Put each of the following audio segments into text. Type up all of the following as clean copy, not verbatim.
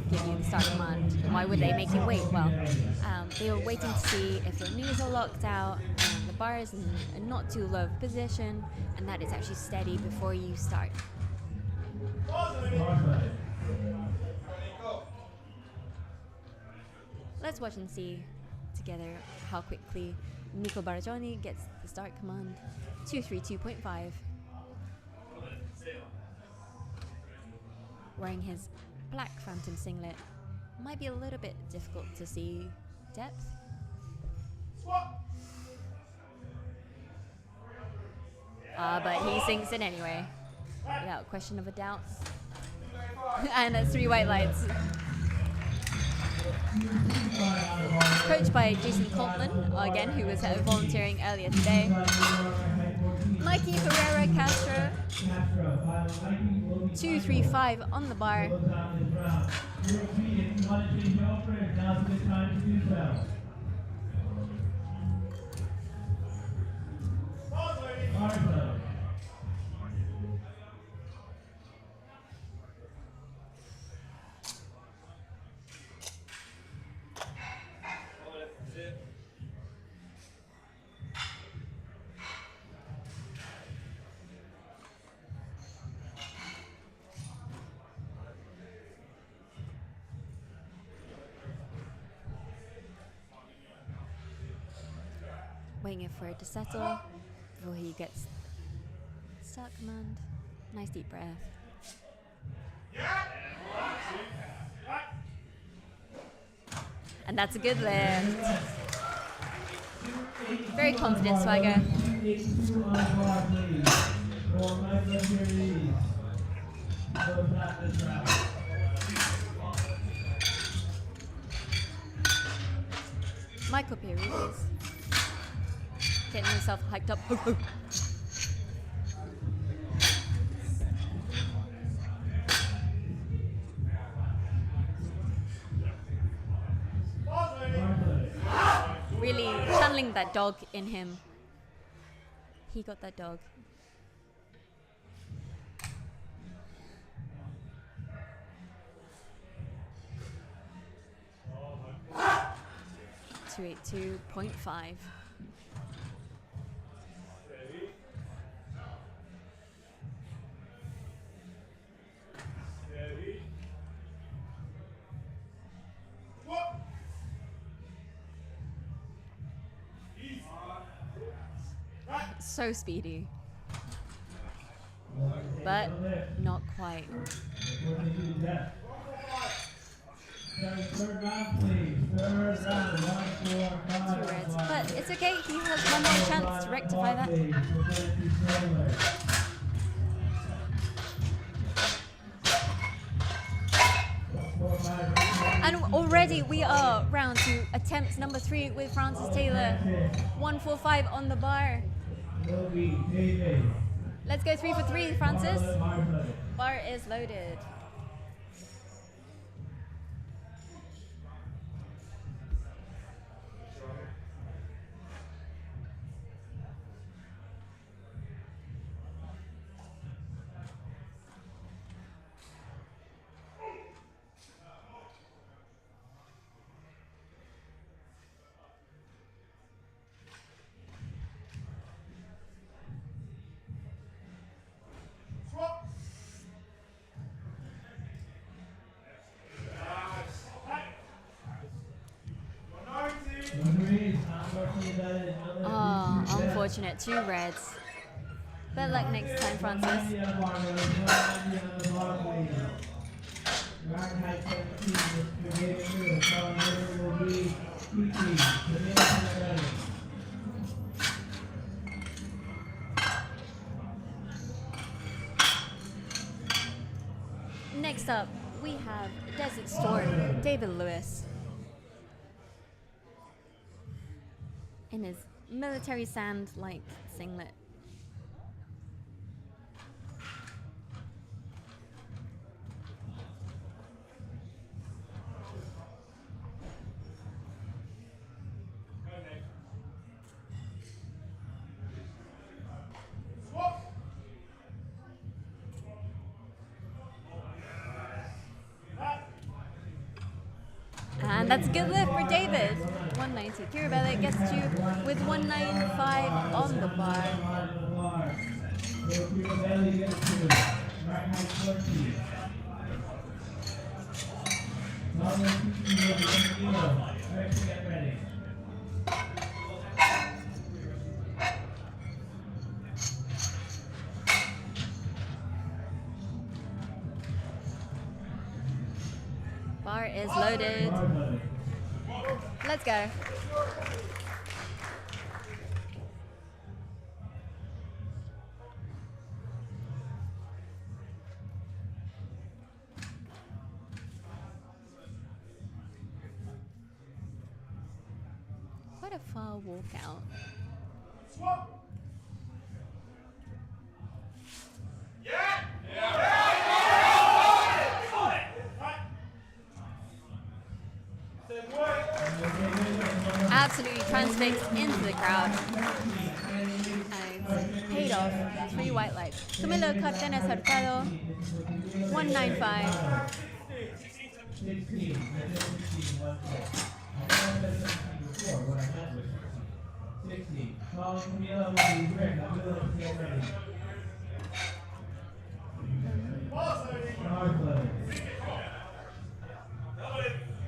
give you the start command. Why would they make you wait? Well, they were waiting to see if your knees are locked out and the bar is in a not too low position and that it's actually steady before you start. Let's watch and see together how quickly Nico Bargioni gets the start command. 232.5. Wearing his black Phantom singlet, might be a little bit difficult to see depth. But he sinks it anyway, without question of a doubt. And that's 3 white lights. Coached by Jason Coltman, again, who was volunteering earlier today. Mikey Herrera Castro, 235 on the bar. Waiting for it to settle before he gets start command. Nice deep breath. And that's a good lift. Very confident swagger. Michael Pieris getting himself hyped up. Really channeling that dog in him. He got that dog. .282.5. So speedy, but not quite. But it's okay, he has one more chance to rectify that. And already we are round to attempt number 3 with Francis Taylor. 145 on the bar. Let's go 3 for 3, Francis. Bar is loaded. Oh, unfortunate. 2 reds. Better luck next time, Francis. Next up, we have Desert Storm, David Lewis. In his military sand-like singlet. And that's a good lift for David. 190 kilo belly gets you with 195 on the bar. Bar is loaded. Let's go. Quite a far walkout. Absolutely transfixed into the crowd. And paid off. 3 white lights. Camilo Cardenas Hurtado, 195.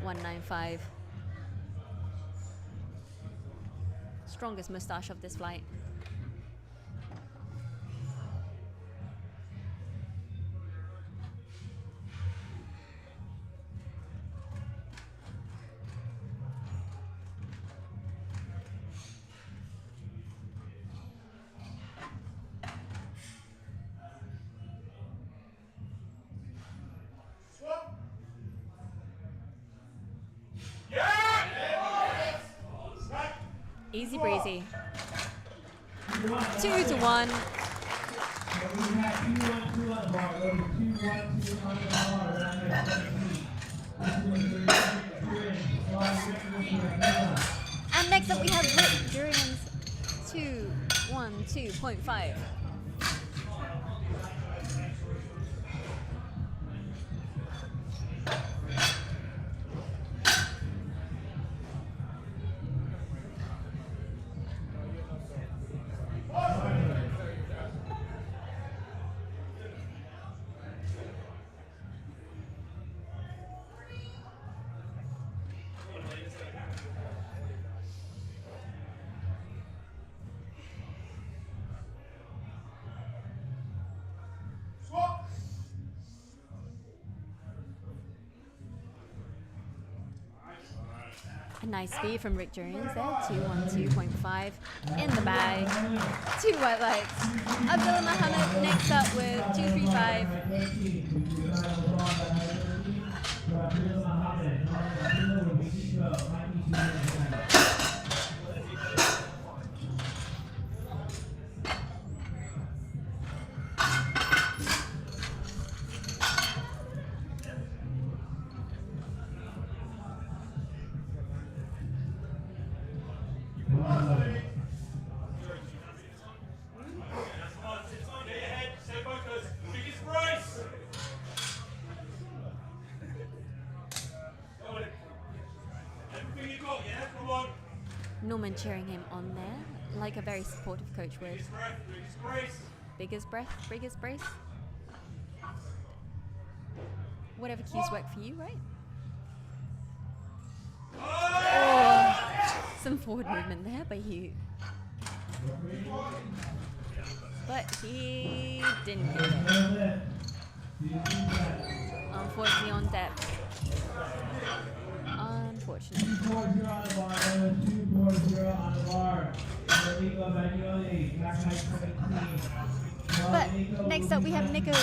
$195. Strongest mustache of this flight. Easy breezy. 2 to 1. And next up we have Rick Durian's 212.5. A nice speed from Rick Jones there, 212.5 in the bag. 2 white lights. Abdullah Muhammad next up with 235. Norman cheering him on there, like a very supportive coach would. Biggest breath, biggest brace. Whatever cues work for you, right? Oh, some forward movement there by you. But he didn't get it. Unfortunately on depth. Unfortunately. But next up we have Nico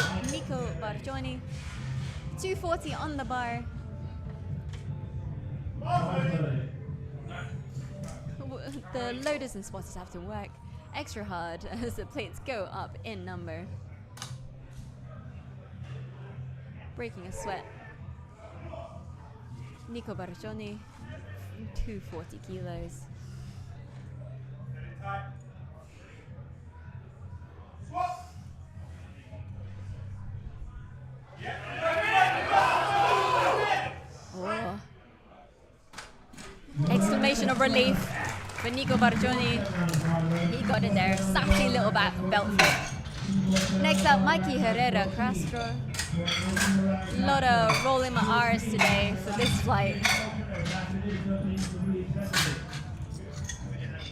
Bargioni, 240 on the bar. The loaders and spotters have to work extra hard as the plates go up in number. Breaking a sweat. Nico Bargioni, 240 kilos. Oh, of relief for Nico Bargioni. He got it there. Sassy little belt flip. Next up, Mikey Herrera Castro. A lot of rolling my R's today for this flight.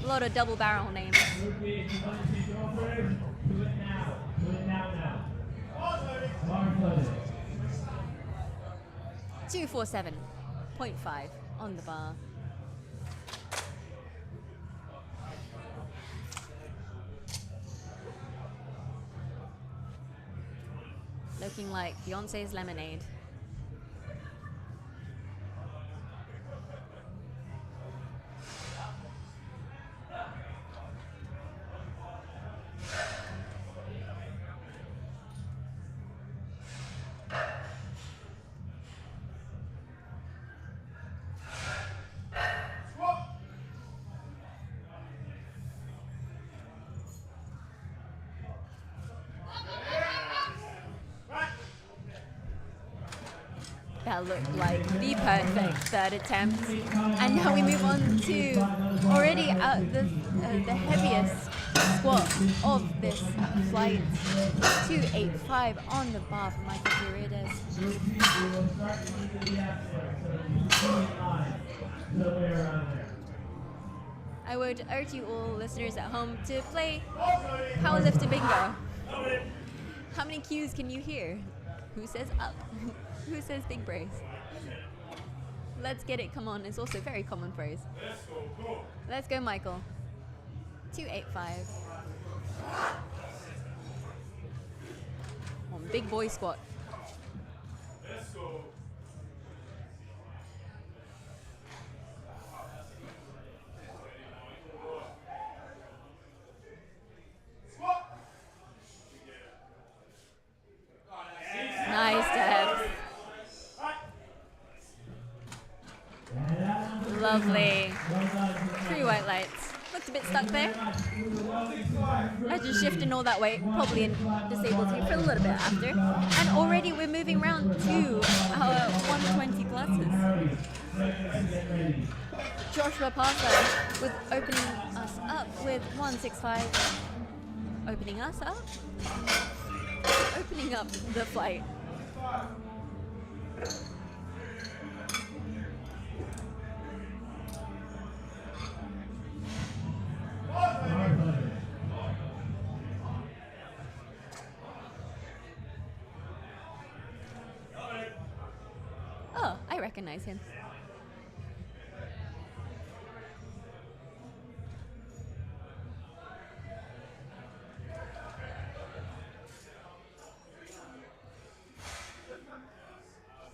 A lot of double barrel names. 247.5 on the bar. Looking like Beyonce's Lemonade. That looked like the perfect third attempt. And now we move on to already the heaviest squat of this flight. 285 on the bar for Michael Paredes. I would urge you all listeners at home to play powerlifting bingo. How many cues can you hear? Who says up? Who says big brace? Let's get it, come on. It's also a very common phrase. Let's go, Michael. 285. One big boy squat. Nice depth. Lovely. 3 white lights. Looked a bit stuck there. Imagine shifting all that weight, probably disabled you for a little bit after. And already we're moving round to our 120 classes. Joshua Parker with opening us up with 165. Opening us up? Opening up the flight. Oh, I recognize him.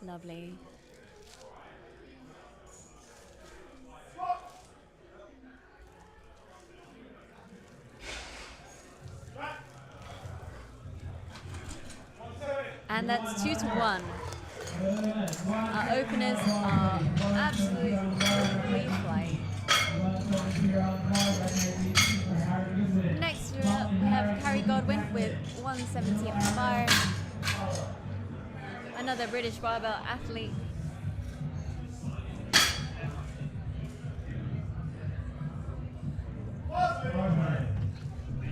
Lovely. And that's 2-1. Our openers are absolutely flying. Next up, we have Carrie Godwin with 170 on the bar. Another British barbell athlete.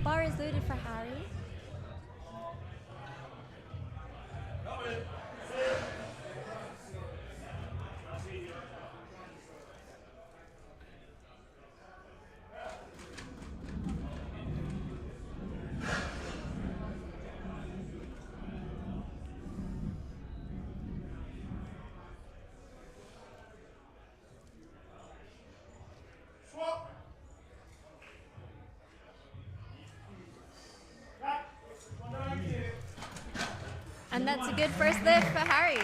Bar is loaded for Harry. And that's a good first lift for Harry.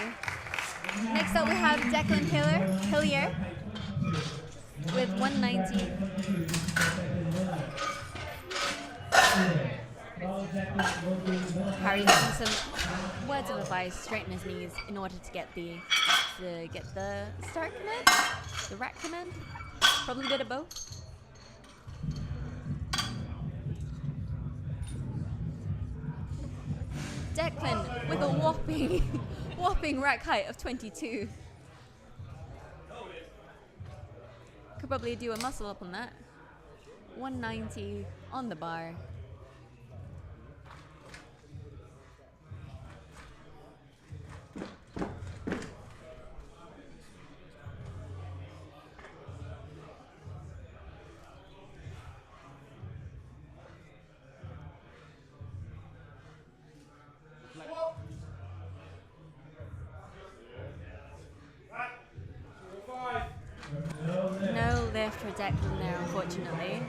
Next up we have Declan Hillier with 190. Harry's using some words of advice, straighten his knees in order to get the start command, the rack command, probably a bit of both. Declan with a whopping rack height of 22. probably do a muscle up on that. 190 on the bar. No lift for Declan there, unfortunately.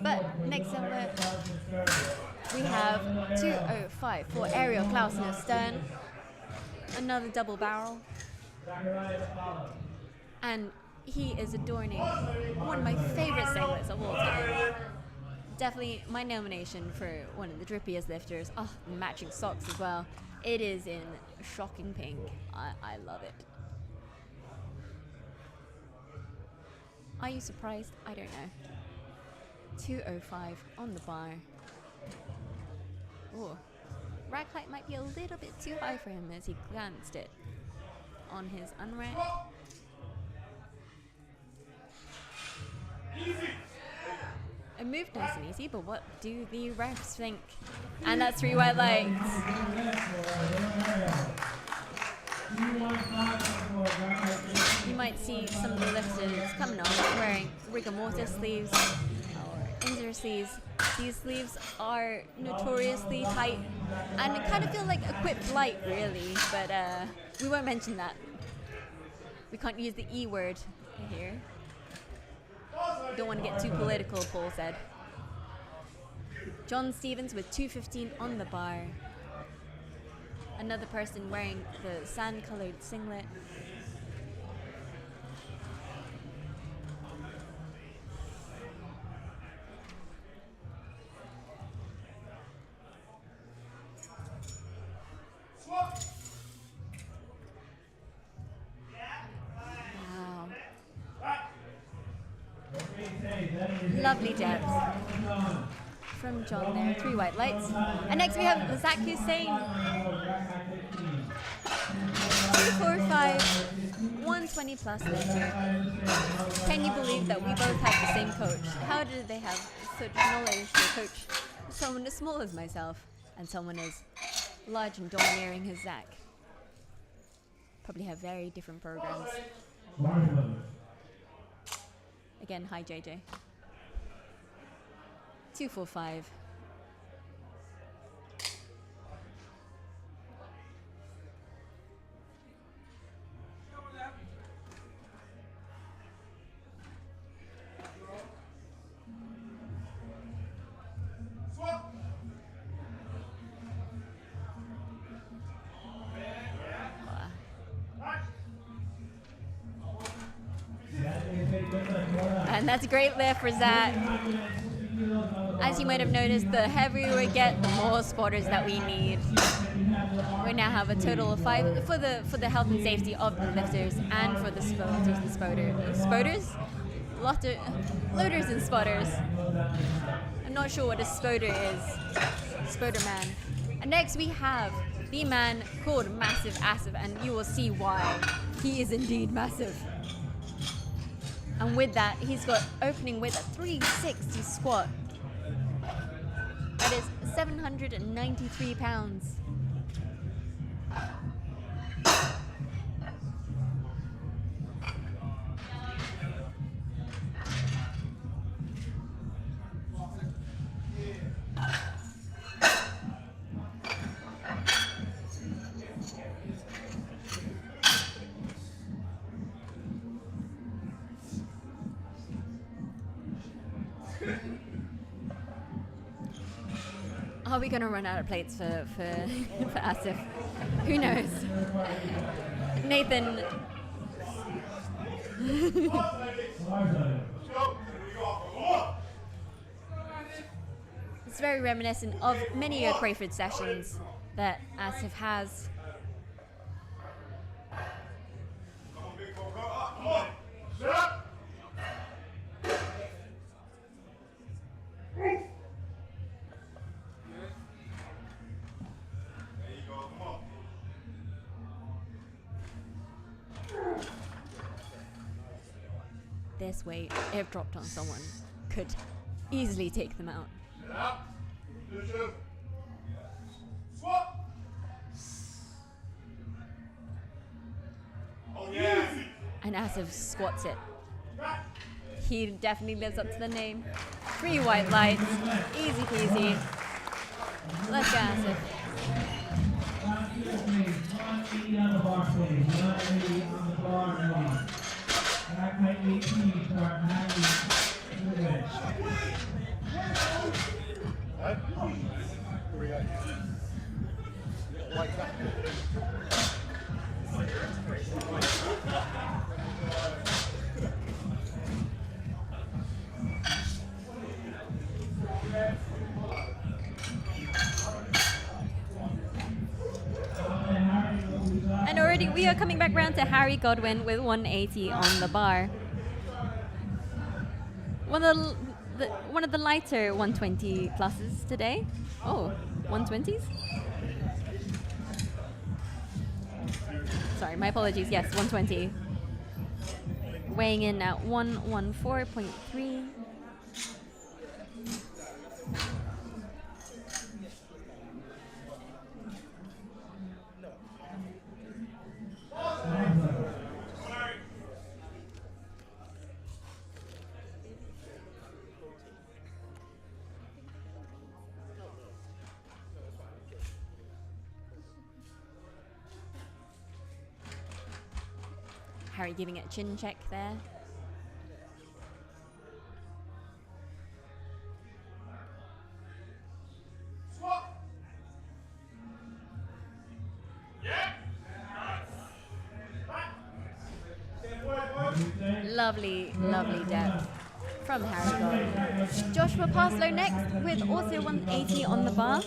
But next up we have 205 for Ariel Klausner Stern. Another double barrel. And he is adorning one of my favorite singlets of all time. Definitely my nomination for one of the drippiest lifters. Oh, matching socks as well. It is in shocking pink. I love it. Are you surprised? I don't know. 205 on the bar. Oh, rack height might be a little bit too high for him as he glanced it on his unrack. It moved nice and easy, but what do the refs think? And that's 3 white lights. You might see some of the lifters coming on wearing rigor mortis sleeves or inner sleeves. These sleeves are notoriously tight and kind of feel like equipped light, really, but we won't mention that. We can't use the E word here. Don't want to get too political, Paul said. John Stevens with 215 on the bar. Another person wearing the sand-colored singlet. Lovely depth from John there, 3 white lights. And next we have Zach Hussein. 245, 120 plus lifter. Can you believe that we both have the same coach? How did they have such knowledge to coach someone as small as myself and someone as large and domineering as Zach? Probably have very different programs. Again, hi JJ. 245. And that's a great lift for Zach. As you might have noticed, the heavier we get, the more spotters that we need. We now have a total of 5 for the health and safety of the lifters and for the spotters. Loaders and spotters. I'm not sure what a spotter is. Spotter man. And next we have the man called Massive Asif, and you will see why. He is indeed massive. And with that, he's got opening with a 360 squat. That is 793 pounds. Are we going to run out of plates for Asif? Who knows? Nathan. It's very reminiscent of many Crayford sessions that Asif has. this weight, if dropped on someone, could easily take them out. And Asif squats it. He definitely lives up to the name. 3 white lights, easy peasy. Let's go, Asif. And already we are coming back round to Harry Godwin with 180 on the bar. One of the lighter 120 pluses today. Oh, 120s? Sorry, my apologies. Yes, 120. Weighing in at 114.3. Harry giving it a chin check there. Lovely, lovely depth from Harry Godwin. Joshua Parslow next with also 180 on the bar.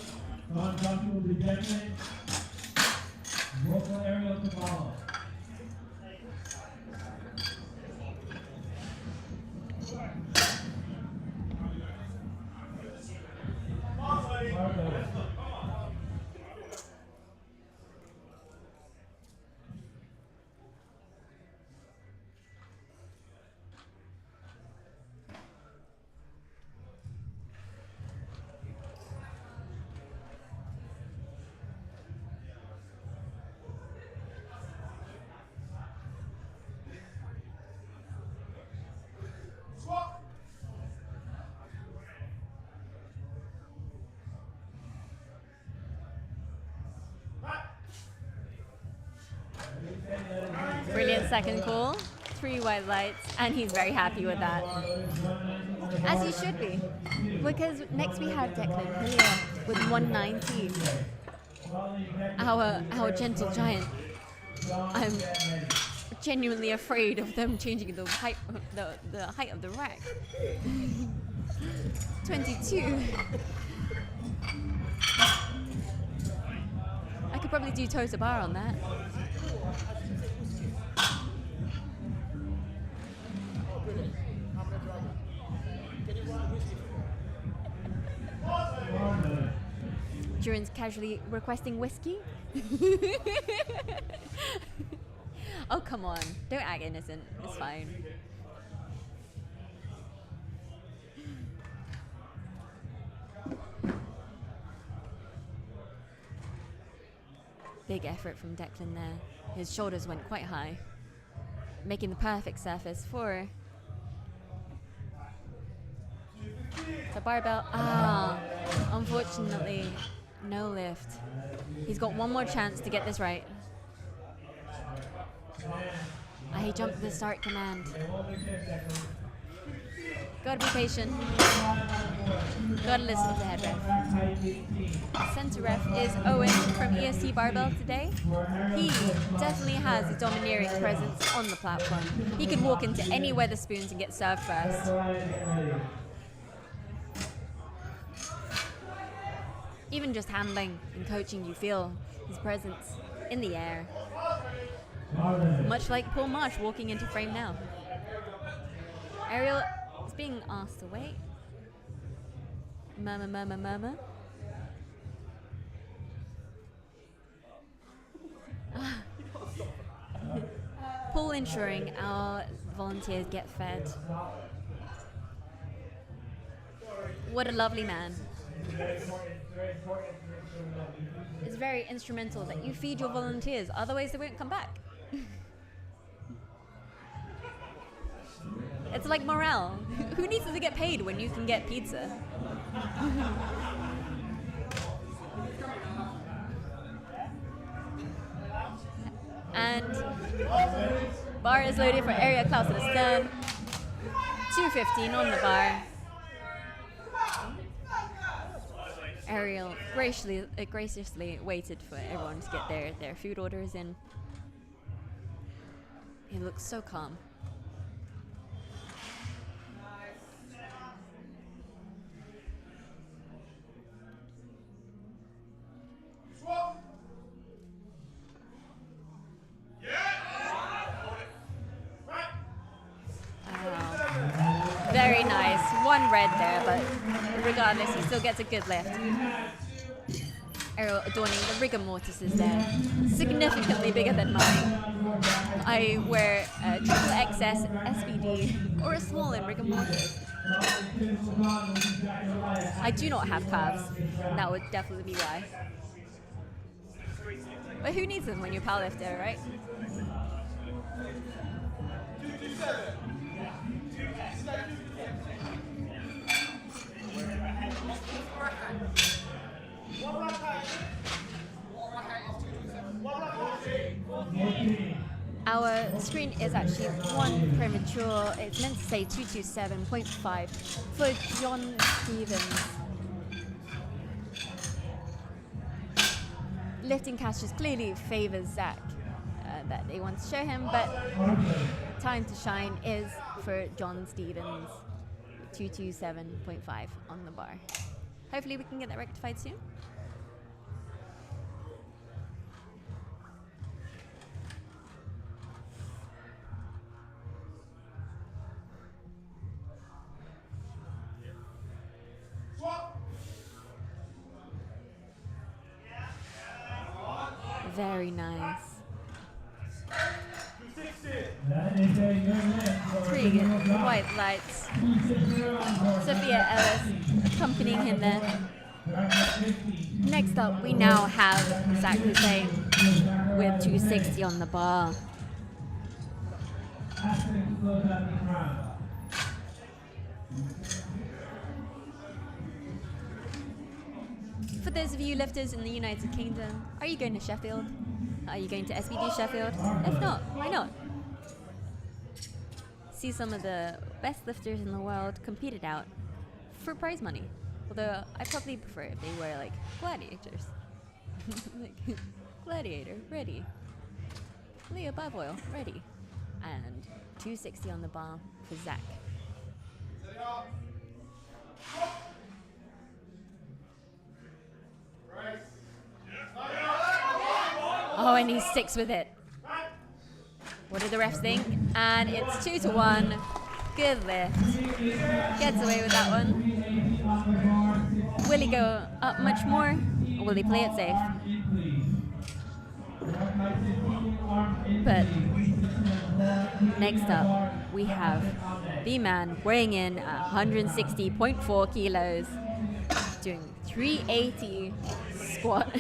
Brilliant second call, 3 white lights, and he's very happy with that. As he should be, because next we have Declan Hillier with 190. Our gentle giant. I'm genuinely afraid of them changing the height of the rack. 22. I could probably do toe to bar on that. Duran's casually requesting whiskey. Oh, come on. Don't act innocent. It's fine. Big effort from Declan there. His shoulders went quite high, making the perfect surface for the barbell. Unfortunately, no lift. He's got one more chance to get this right. He jumped the start command. Gotta be patient. Gotta listen to head ref. Center ref is Owen from ESC Barbell today. He definitely has a domineering presence on the platform. He could walk into any Weatherspoons and get served first. Even just handling and coaching, you feel his presence in the air. Much like Paul Marsh walking into frame now. Ariel is being asked to wait. Murmur, murmur, murmur. Paul ensuring our volunteers get fed. What a lovely man. It's very instrumental that you feed your volunteers, otherwise they won't come back. It's like morale. Who needs to get paid when you can get pizza? And bar is loaded for area Klaus at the stern. 2:15 on the bar. Ariel graciously waited for everyone to get their food orders in. He looks so calm. Very nice. One red there, but regardless, he still gets a good lift. Ariel adorning the rigor mortises there. Significantly bigger than mine. I wear a triple XS SVD or a small in rigor mortis. I do not have calves. That would definitely be why. But who needs them when you're a powerlifter, right? Our screen is actually one premature. It's meant to say 227.5 for John Stevens. Lifting catches clearly favors Zach that they want to show him, but time to shine is for John Stevens. 227.5 on the bar. Hopefully we can get that rectified soon. Very nice. Three white lights. Sophia Ellis accompanying him there. Next up, we now have Zach Hussein with 260 on the bar. For those of you lifters in the United Kingdom, are you going to Sheffield? Are you going to SBD Sheffield? If not, why not? See some of the best lifters in the world compete it out for prize money. Although I probably prefer if they were like gladiators. Like, gladiator, ready. Leo Bavoil, ready. And 260 on the bar for Zach. Oh, and he sticks with it. What do the refs think? And it's 2-1. Good lift. Gets away with that one. Will he go up much more? Or will he play it safe? But next up, we have the man weighing in at 160.4 kilos, doing 380 squat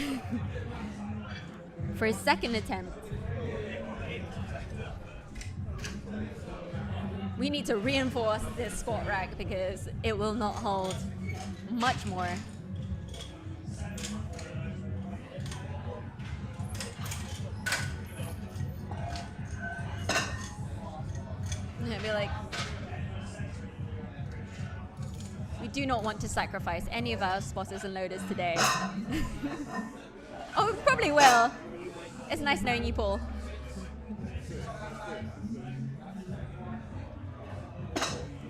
for his second attempt. We need to reinforce this squat rack because it will not hold much more. I'd be like, we do not want to sacrifice any of our spotters and loaders today. Oh, we probably will. It's nice knowing you, Paul.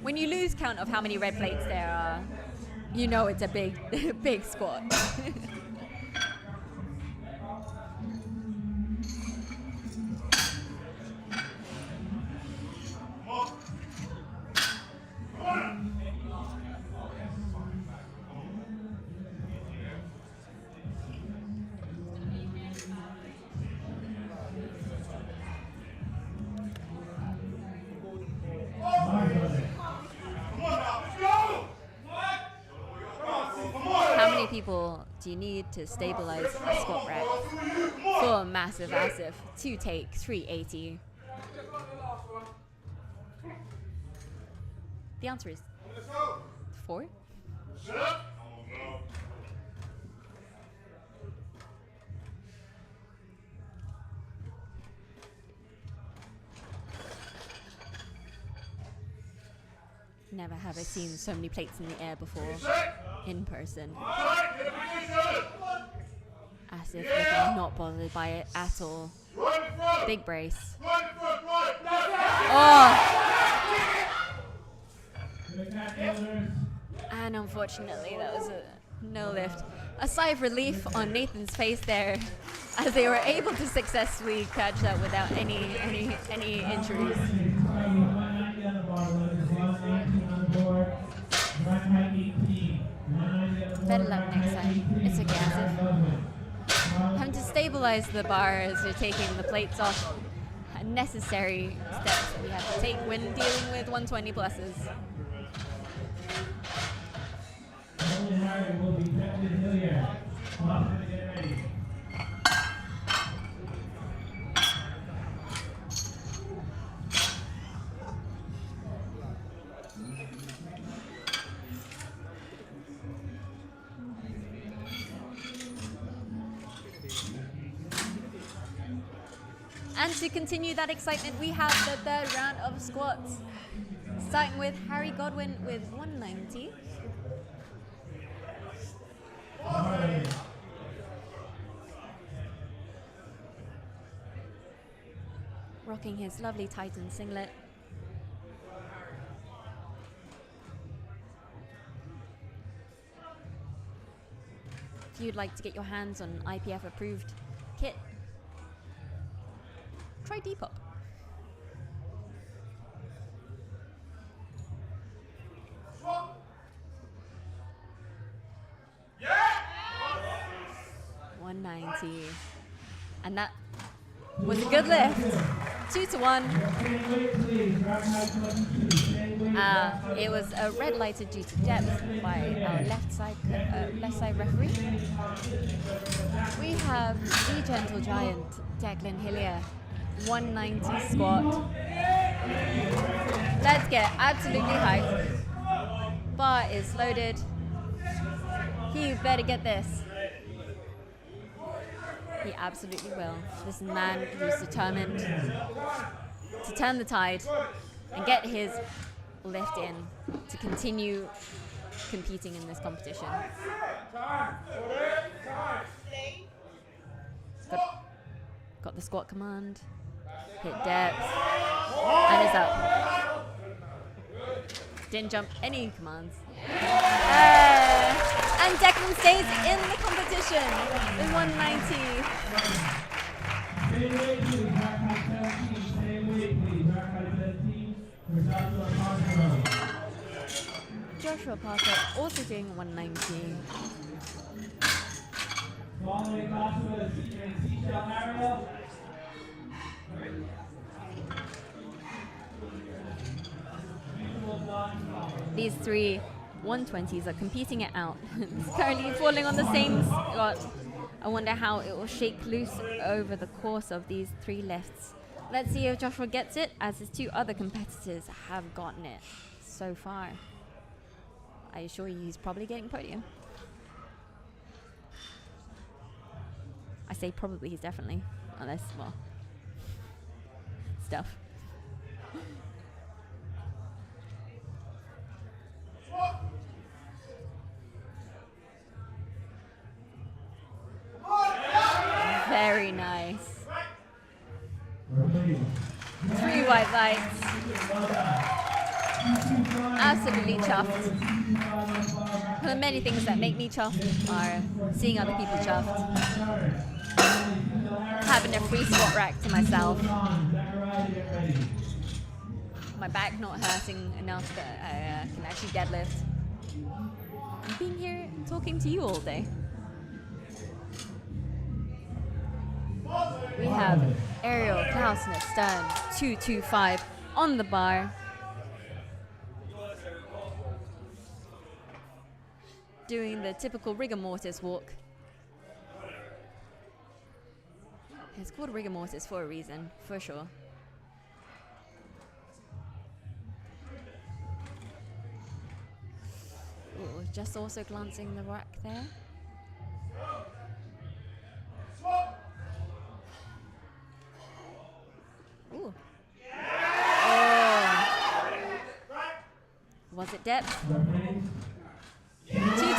When you lose count of how many red plates there are, you know it's a big, big squat. people do you need to stabilize a squat rack for a massive ASIF to take 380? The answer is 4. Never have I seen so many plates in the air before in person. As if they're not bothered by it at all. Big brace. Oh! And unfortunately, that was a no lift. A sigh of relief on Nathan's face there, as they were able to successfully catch that without any injuries. Better luck next time. It's okay, Asif. Having to stabilize the bar as you're taking the plates off. Necessary steps that we have to take when dealing with 120 pluses. And to continue that excitement, we have the third round of squats. Starting with Harry Godwin with 190. Rocking his lovely Titan singlet. If you'd like to get your hands on IPF approved kit, try Depop. Yeah. 190. And that was a good lift. 2-1. It was a red lighted due to depth by our left side referee. We have the gentle giant Declan Hillier, 190 squat. Let's get absolutely hyped. Bar is loaded. He better get this. He absolutely will. This man who's determined to turn the tide and get his lift in to continue competing in this competition. Got the squat command. Hit depth. And is up. Didn't jump any commands. And Declan stays in the competition with 190. Joshua Parker also doing 190. These three 120s are competing it out. It's currently falling on the same spot. I wonder how it will shake loose over the course of these three lifts. Let's see if Joshua gets it, as his two other competitors have gotten it so far. I assure you he's probably getting podium. I say probably, he's definitely. Unless, well, stuff. Very nice. 3 white lights. Absolutely chuffed. One of the many things that make me chuffed are seeing other people chuffed. Having a free squat rack to myself. My back not hurting enough that I can actually deadlift. And being here talking to you all day. We have Ariel Klausner Stern 225 on the bar. doing the typical rigor mortis walk. It's called rigor mortis for a reason, for sure. Ooh, just also glancing the rack there. Ooh. Oh. Was it depth? 2 to 1.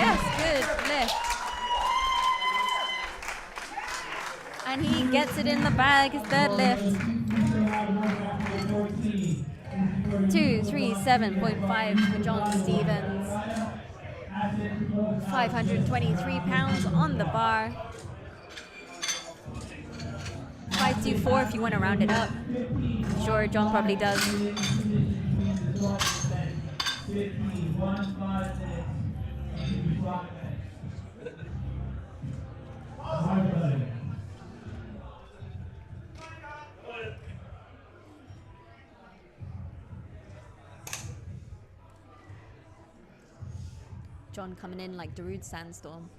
Yes, good lift. And he gets it in the bag, his third lift. 237.5 for John Stevens. 523 pounds on the bar. 524 if you want to round it up. Sure, John probably does. John coming in like Darude Sandstorm.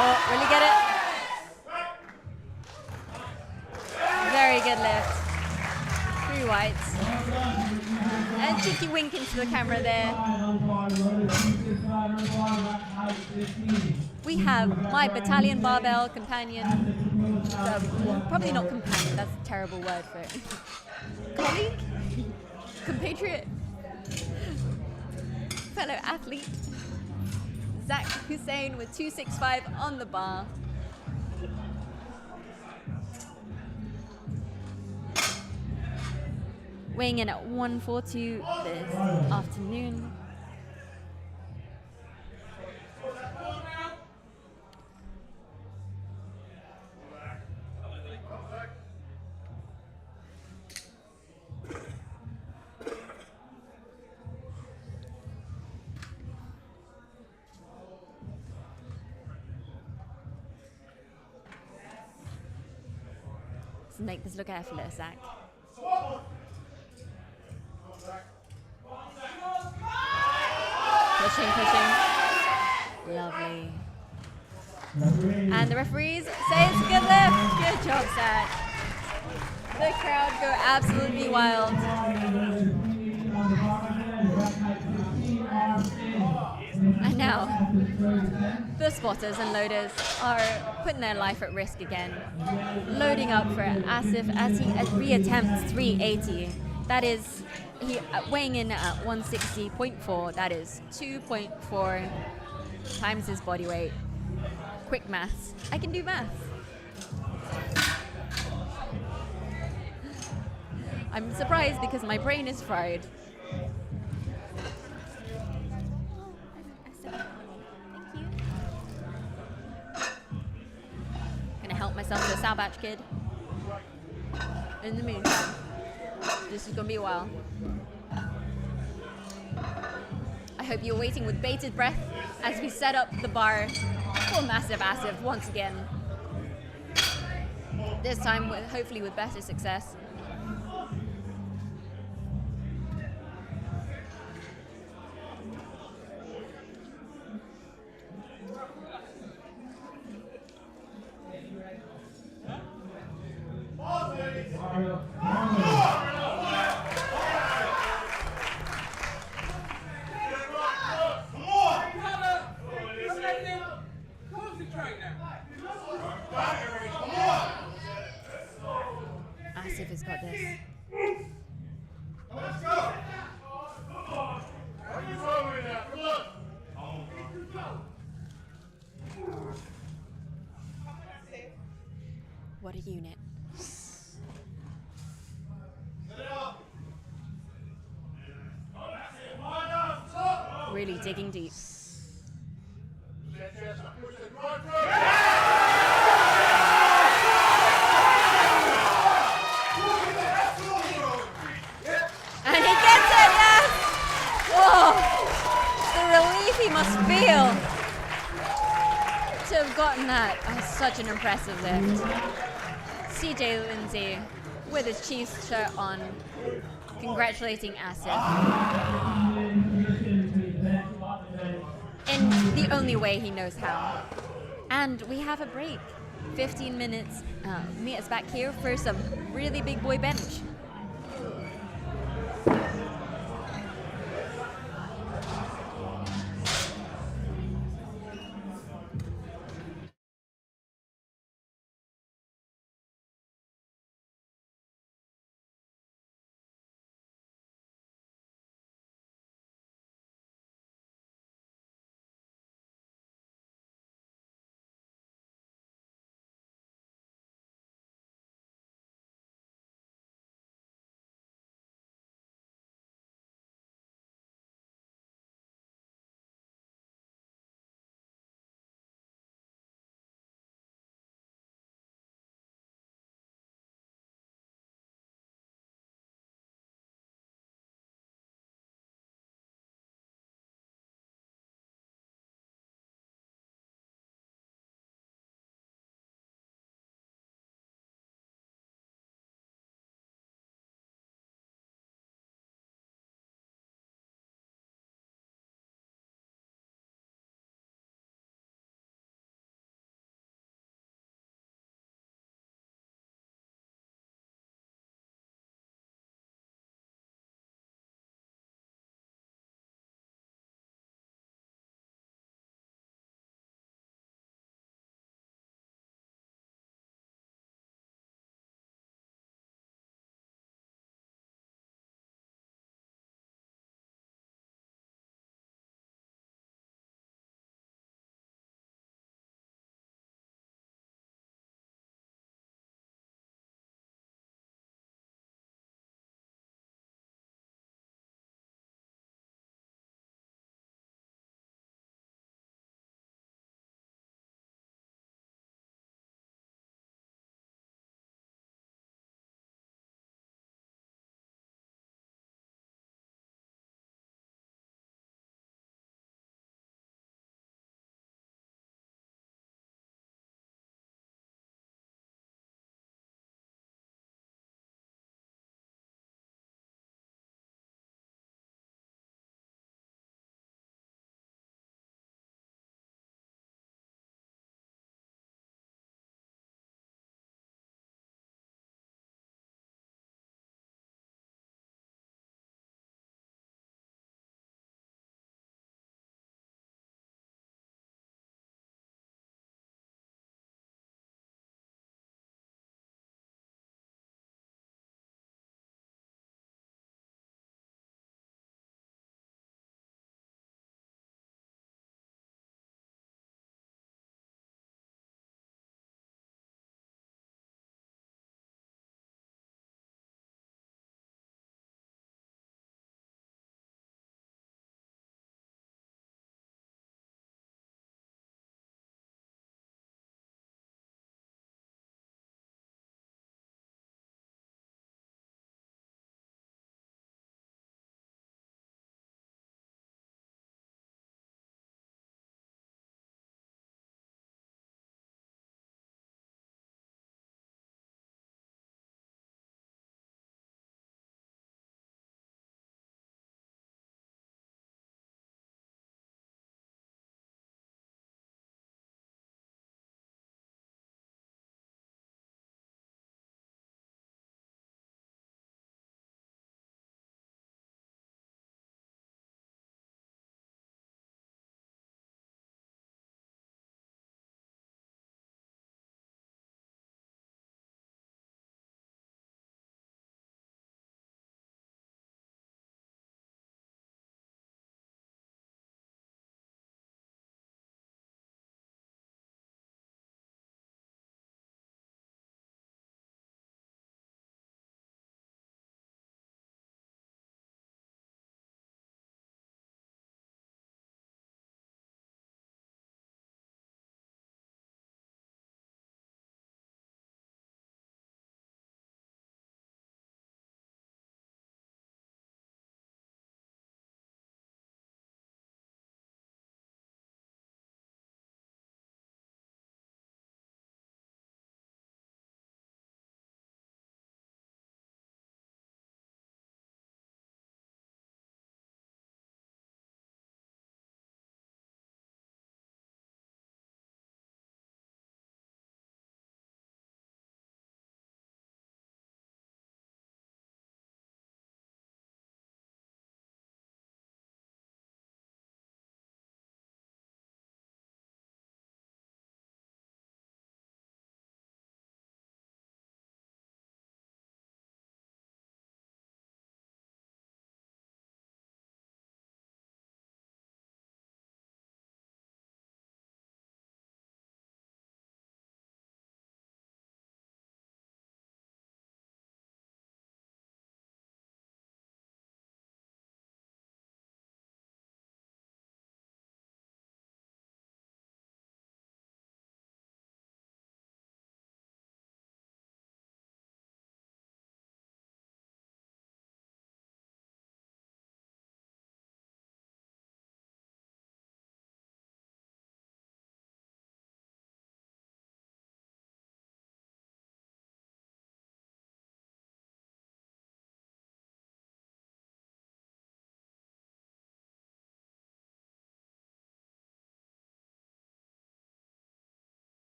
Oh, really get it? Very good lift. 3 whites. And cheeky wink into the camera there. We have my battalion barbell companion. Probably not companion, that's a terrible word for it. Colleague? Compatriot? Fellow athlete? Zach Hussein with 265 on the bar. Weighing in at 142 this afternoon. Let's make this look effortless, Zach. Pushing. Lovely. And the referees say it's a good lift. Good job, Zach. The crowd go absolutely wild. And now, the spotters and loaders are putting their life at risk again. Loading up for Asif as he reattempts 380. That is, he weighing in at 160.4. That is 2.4 times his body weight. Quick maths. I can do maths. I'm surprised because my brain is fried. Gonna help myself to a Sour Patch Kid. In the meantime, this is gonna be a while. I hope you're waiting with bated breath as we set up the bar for massive Asif once again. This time, hopefully with better success. Asif has got this. What a unit. Really digging deep. And he gets it, yes! Whoa! The relief he must feel to have gotten that. Oh, such an impressive lift. CJ Lindsay with his Chiefs shirt on, congratulating Asif in the only way he knows how. And we have a break. 15 minutes. Meet us back here for some really big boy bench.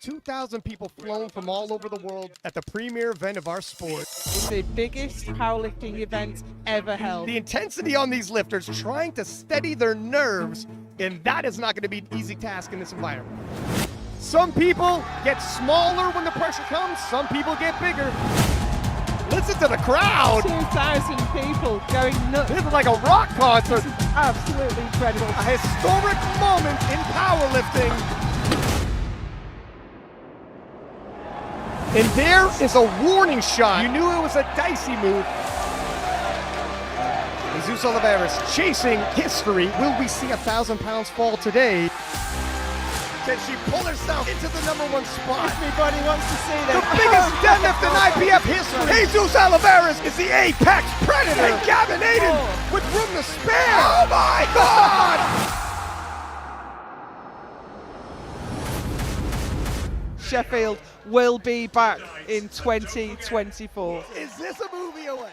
2,000 people flown from all over the world at the premier event of our sport. It's the biggest powerlifting event ever held. The intensity on these lifters trying to steady their nerves, and that is not going to be an easy task in this environment. Some people get smaller when the pressure comes, some people get bigger. Listen to the crowd. 2,000 people going nuts. This is like a rock concert. Absolutely incredible. A historic moment in powerlifting. And there is a warning shot. You knew it was a dicey move. Jesus Oliveira's chasing history. Will we see 1,000 pounds fall today? Can she pull herself into the #1 spot? Everybody wants to see that. The biggest deadlift in IPF history. Jesus Oliveira is the apex predator. And Gavin Aiden with room to spare. Oh my God! Sheffield will be back in 2024. Is this a movie away?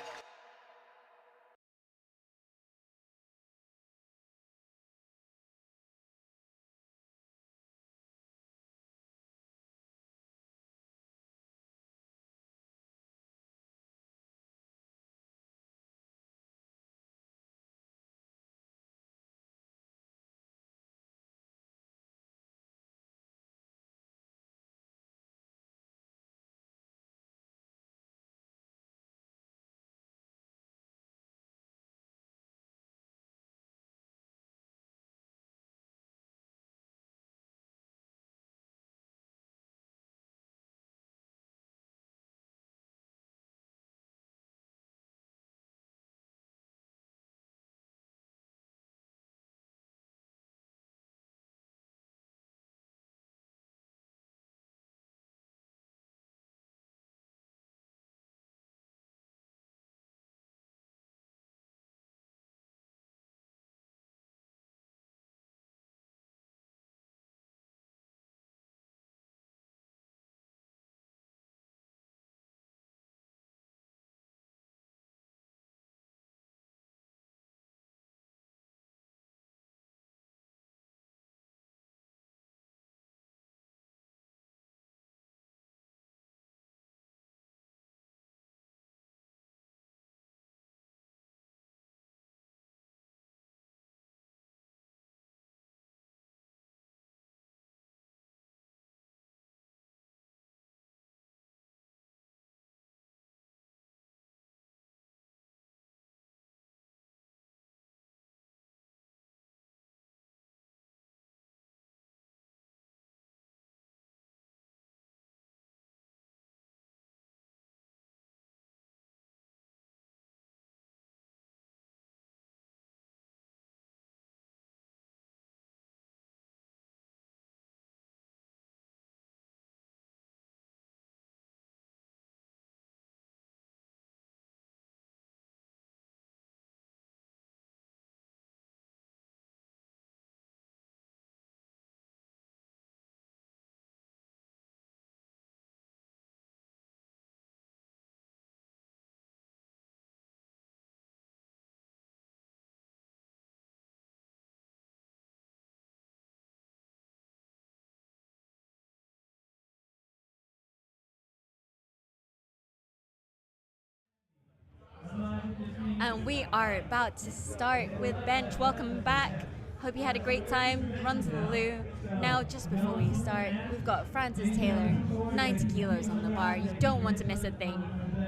And we are about to start with bench. Welcome back. Hope you had a great time. Run to the loo. Now, just before we start, we've got Francis Taylor, 90 kilos on the bar. You don't want to miss a thing.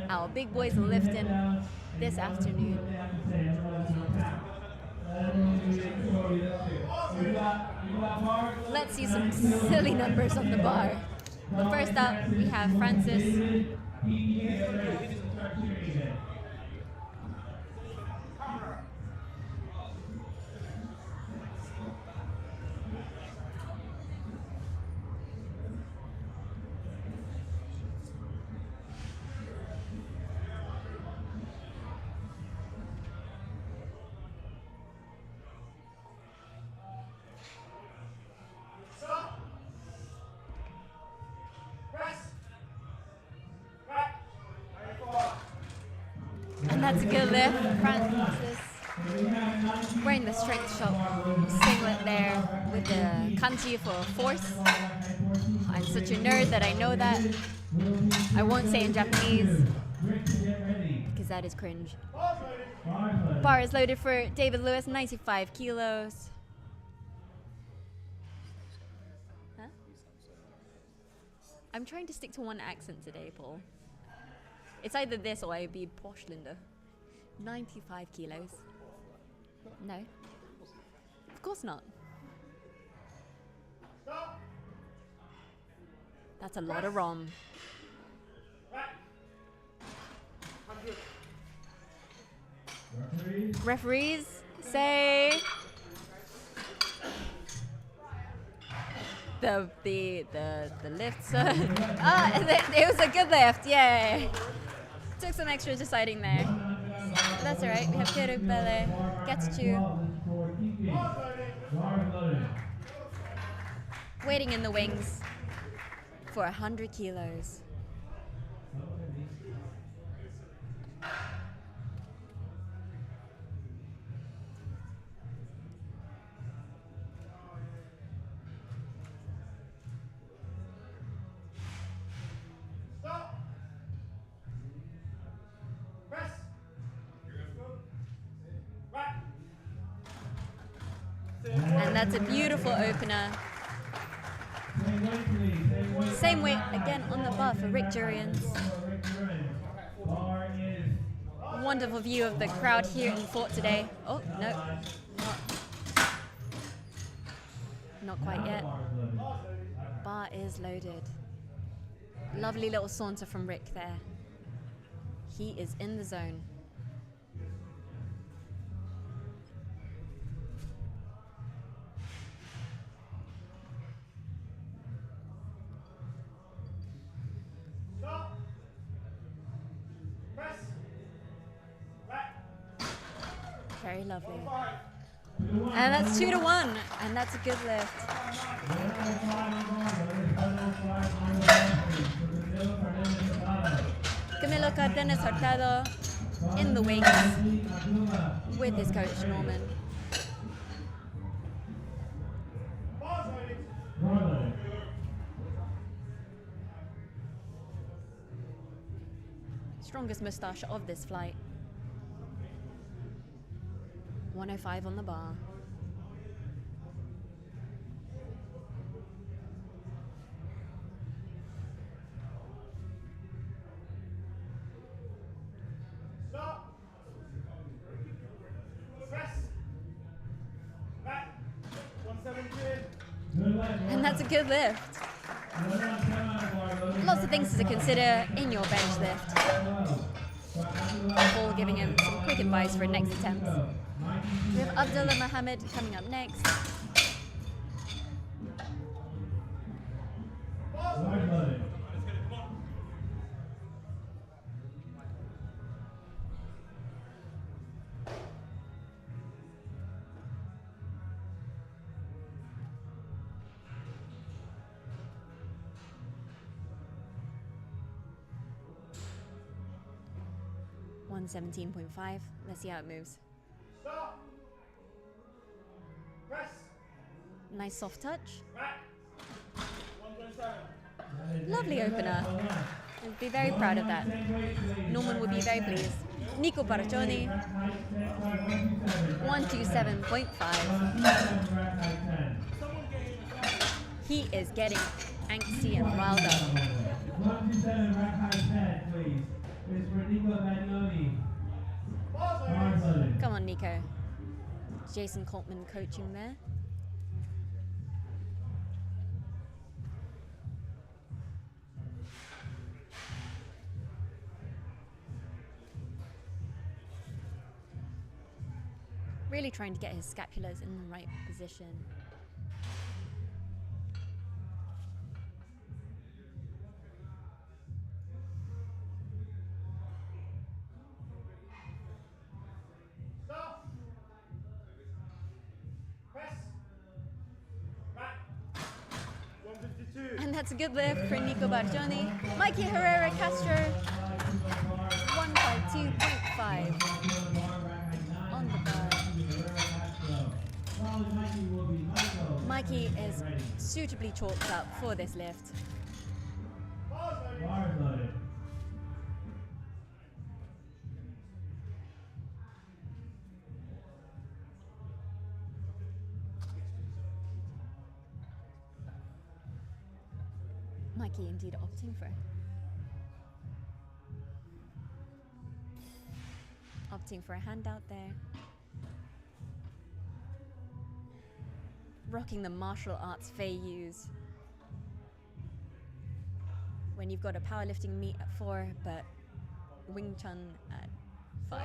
Our big boys are lifting this afternoon. Let's see some silly numbers on the bar. But first up, we have Francis. And that's a good lift, Francis. Wearing the strength shop singlet there with the kanji for force. I'm such a nerd that I know that. I won't say in Japanese because that is cringe. Bar is loaded for David Lewis, 95 kilos. Huh? I'm trying to stick to one accent today, Paul. It's either this or I'd be posh Linda. 95 kilos. No. Of course not. That's a lot of ROM. Referees say the lifts. It was a good lift, yay! Took some extra deciding there. But that's alright, we have Kero Bele, Getsu, waiting in the wings for 100 kilos. And that's a beautiful opener. Same weight again on the bar for Rick Jurians. Wonderful view of the crowd here in Fort today. Oh, no. Not quite yet. Bar is loaded. Lovely little saunter from Rick there. He is in the zone. Very lovely. And that's 2-1, and that's a good lift. Camilo Cardenas Hurtado in the wings with his coach Norman. Strongest moustache of this flight. 105 on the bar. Stop. Press. Back. 117. And that's a good lift. Lots of things to consider in your bench lift. Paul giving him some quick advice for next attempt. We have Abdullah Mohammed coming up next. $117.5. Let's see how it moves. Stop. Press. Nice soft touch. Back. 127. Lovely opener. I'd be very proud of that. Norman would be very pleased. Nico Bargioni, 127.5. He is getting angsty and riled up. 127 rack high 10, please. It's for Nico Bargioni. Come on, Nico. Jason Coltman coaching there. Really trying to get his scapulas in the right position. Stop. Press. Back. 152. And that's a good lift for Nico Bargioni. Mikey Herrera Castro, 152.5 on the bar. following Mikey will be Michael. Mikey is suitably chalked up for this lift. Bars loaded. Mikey indeed opting for a handout there. Rocking the martial arts Fei use. When you've got a powerlifting meet at 4, but Wing Chun at 5.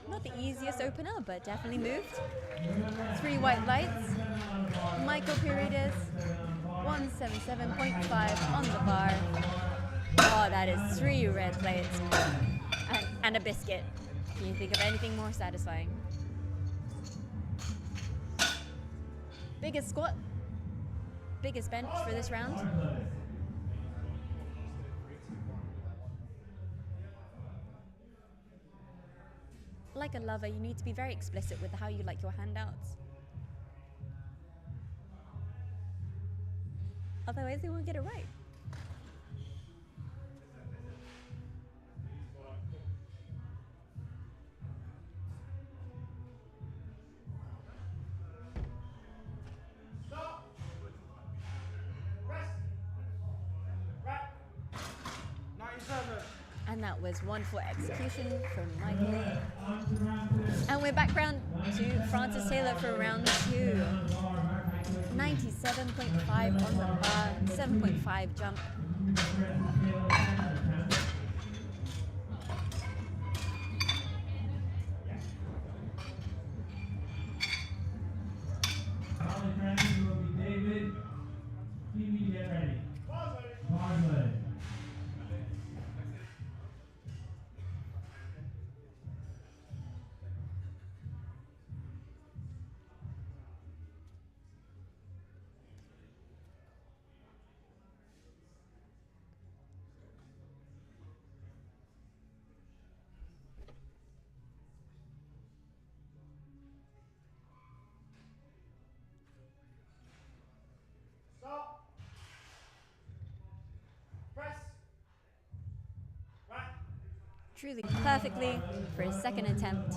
Not the easiest opener, but definitely moved. 3 white lights. Michael Paredes, 177.5 on the bar. Oh, that is 3 red plates. And a biscuit. Can you think of anything more satisfying? Biggest squat, biggest bench for this round. Like a lover, you need to be very explicit with how you like your handouts. Otherwise, they won't get it right. And that was wonderful execution from Michael. And we're back round to Francis Taylor for round 2. 97.5 on the bar, 7.5 jump. David, Stevie, get ready. Bars loaded. Truly perfectly for his second attempt.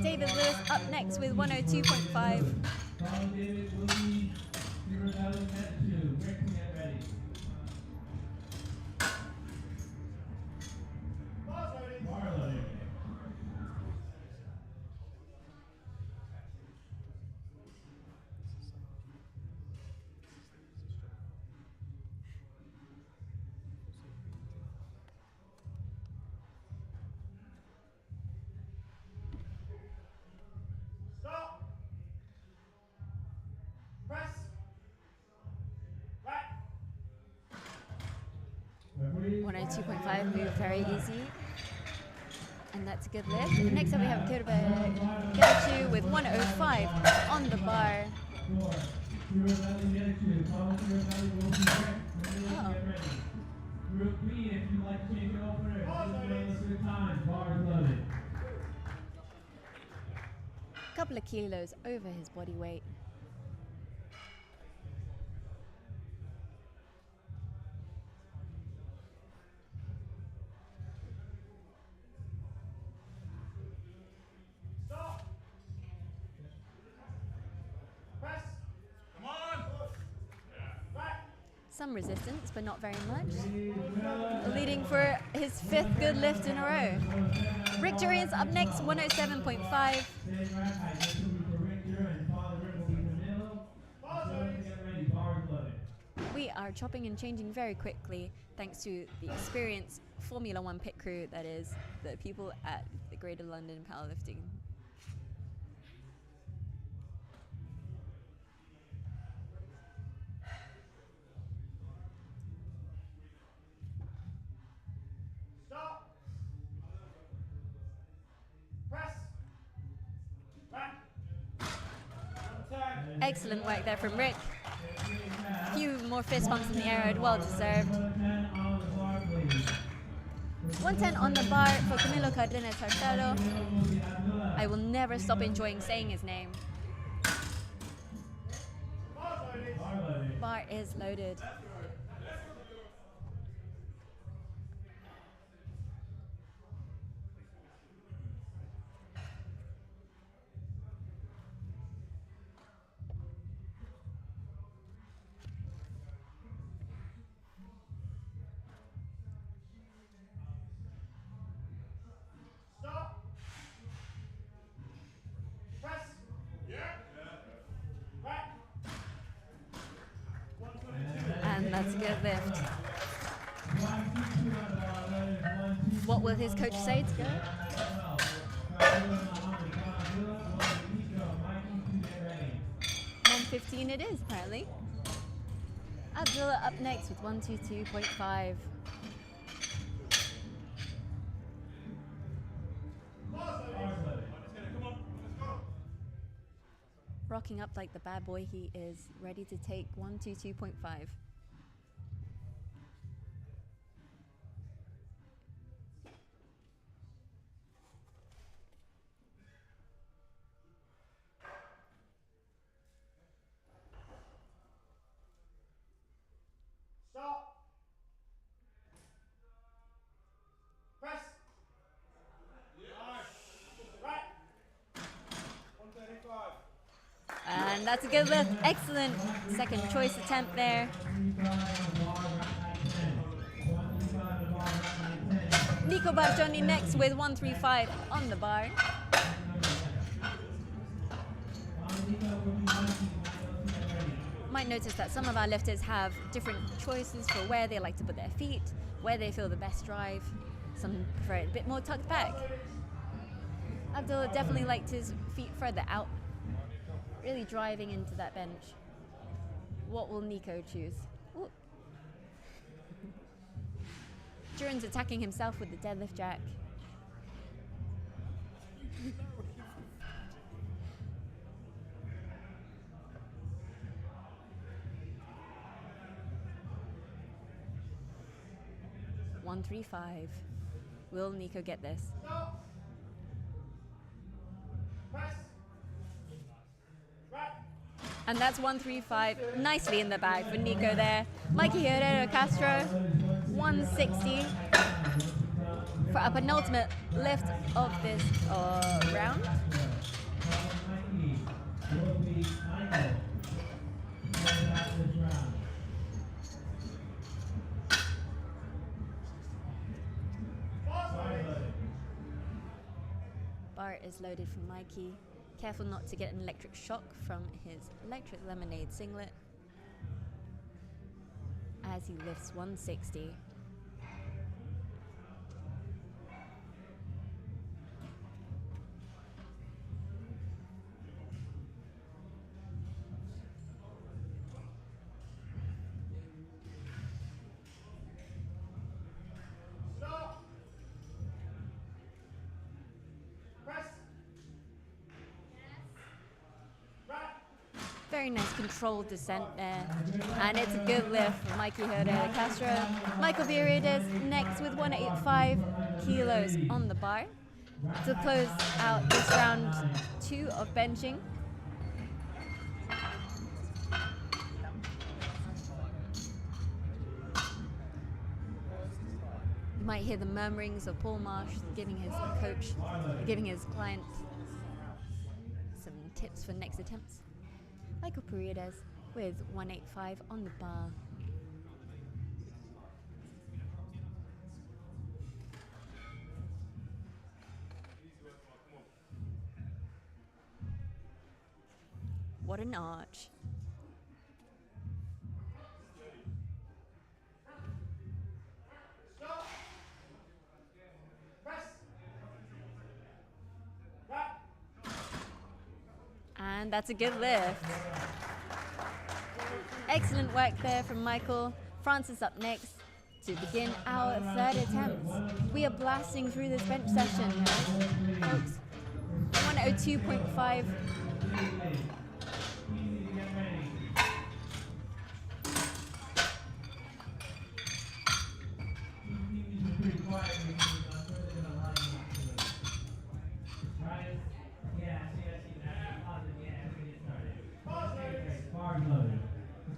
David Lewis up next with 102.5. Stop. Press. 102.5 moved very easy. And that's a good lift. Next up we have Kirba with 105 on the bar. Couple of kilos over his body weight. Some resistance, but not very much. Leading for his 5th good lift in a row. Rick Durian's up next, 107.5. We are chopping and changing very quickly thanks to the experienced Formula One pit crew that is the people at the Greater London Powerlifting. Excellent work there from Rick. A few more fist bumps in the air, well deserved. 110 on the bar for Camilo Cardenas Hurtado. I will never stop enjoying saying his name. Bar is loaded. And that's a good lift. What will his coach say to go? 115 it is, apparently. Abdullah up next with 122.5. Rocking up like the bad boy he is, ready to take 122.5. And that's a good lift. Excellent second choice attempt there. Nico Bargioni next with 135 on the bar. Might notice that some of our lifters have different choices for where they like to put their feet, where they feel the best drive. Some prefer it a bit more tucked back. Abdullah definitely liked his feet further out, really driving into that bench. What will Nico choose? Ooh. Duran's attacking himself with the deadlift jack. $135. Will Nico get this? And that's 135, nicely in the bag for Nico there. Mikey Herrera Castro, 160 for a penultimate lift of this round. Bar is loaded from Mikey. Careful not to get an electric shock from his electric lemonade singlet as he lifts 160. Very nice controlled descent there. And it's a good lift for Mikey Herrera Castro. Michael Virides next with 185 kilos on the bar to close out this round 2 of benching. You might hear the murmurings of Paul Marsh giving his client some tips for next attempts. Michael Paredes with 185 on the bar. What an arch. And that's a good lift. Excellent work there from Michael. Francis up next to begin our 3rd attempt. We are blasting through this bench session, folks. 102.5.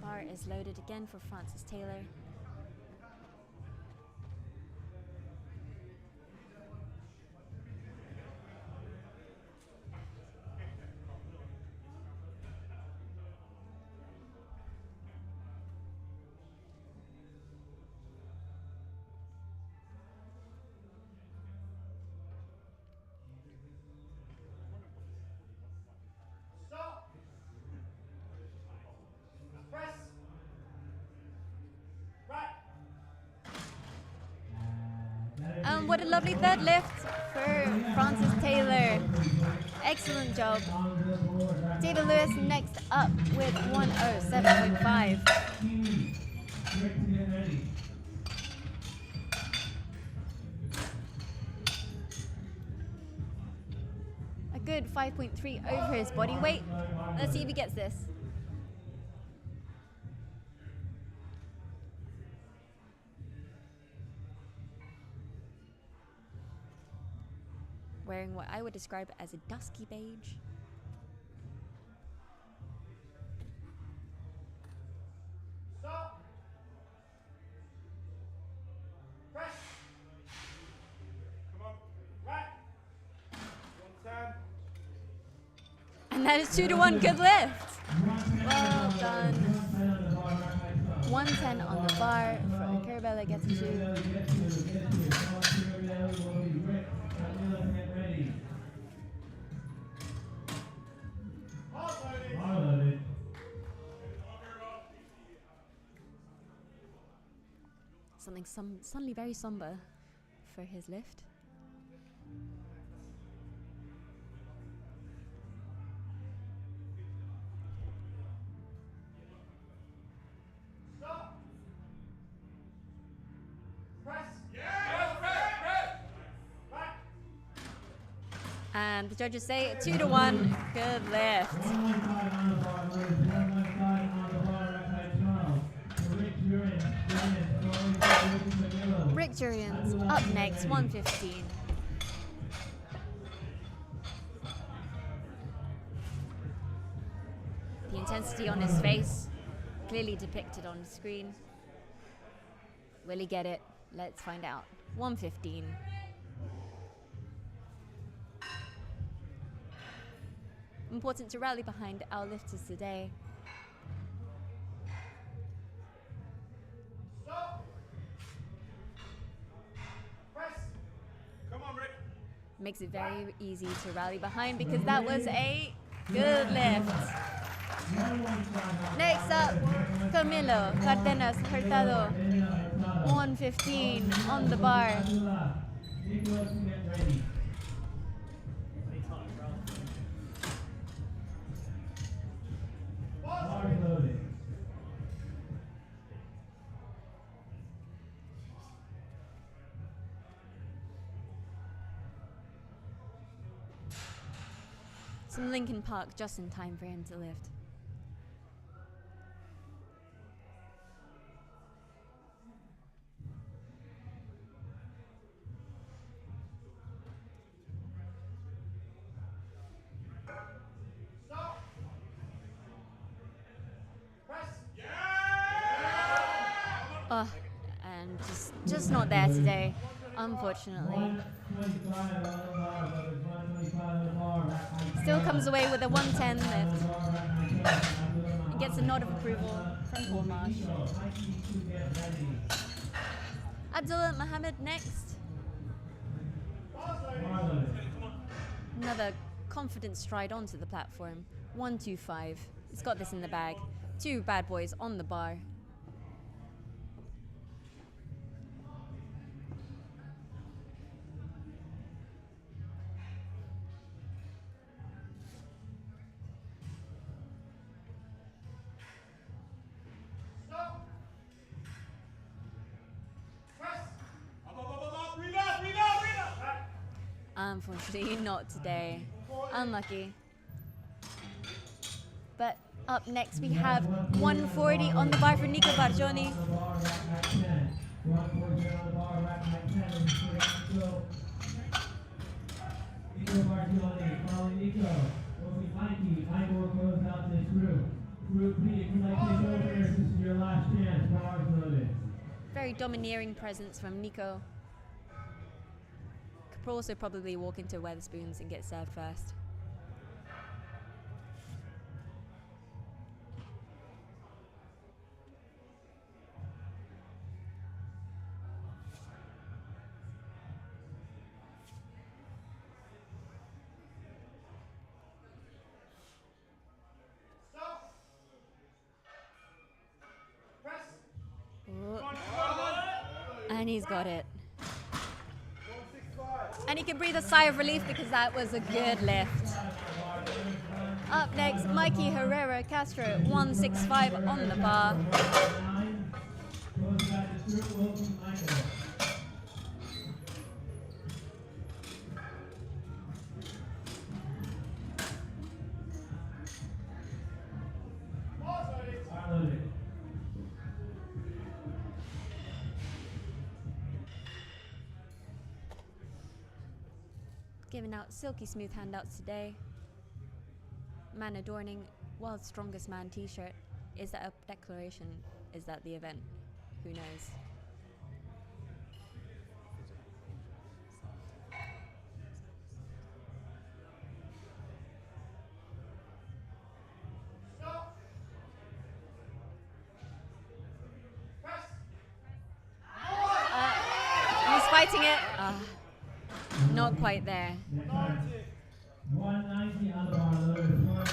Bar is loaded again for Francis Taylor. What a lovely third lift for Francis Taylor. Excellent job. David Lewis next up with 107.5. A good 5.3 over his body weight. Let's see if he gets this. Wearing what I would describe as a dusky beige. Stop. Press. Come on. Right. 110. And that is 2-1, good lift. Well done. 110 on the bar for Carabella gets a 2. Something suddenly very somber for his lift. Stop. Press. Right. And the judges say 2-1, good lift. Rick Jurians up next, 115. The intensity on his face, clearly depicted on the screen. Will he get it? Let's find out. 115. Important to rally behind our lifters today. Makes it very easy to rally behind because that was a good lift. Next up, Camilo Cardenas Hurtado, 115 on the bar. Some Linkin Park just in time for him to lift. Stop. Press. Oh, and just not there today, unfortunately. Still comes away with a 110 lift. And gets a nod of approval from Paul Marsh. Abdullah Mohammed next. Another confident stride onto the platform. 125. He's got this in the bag. 2 bad boys on the bar. Unfortunately, not today. Unlucky. But up next, we have 140 on the bar for Nico Bargioni. on this group. Group B, if you'd like to take over here, this is your last chance. Bars loaded. Very domineering presence from Nico. Could also probably walk into Weatherspoons and get served first. And he's got it. And he can breathe a sigh of relief because that was a good lift. Up next, Mikey Herrera Castro, 165 on the bar. Giving out silky smooth handouts today. Man adorning World's Strongest Man t-shirt. Is that a declaration? Is that the event? Who knows? He's fighting it. Not quite there.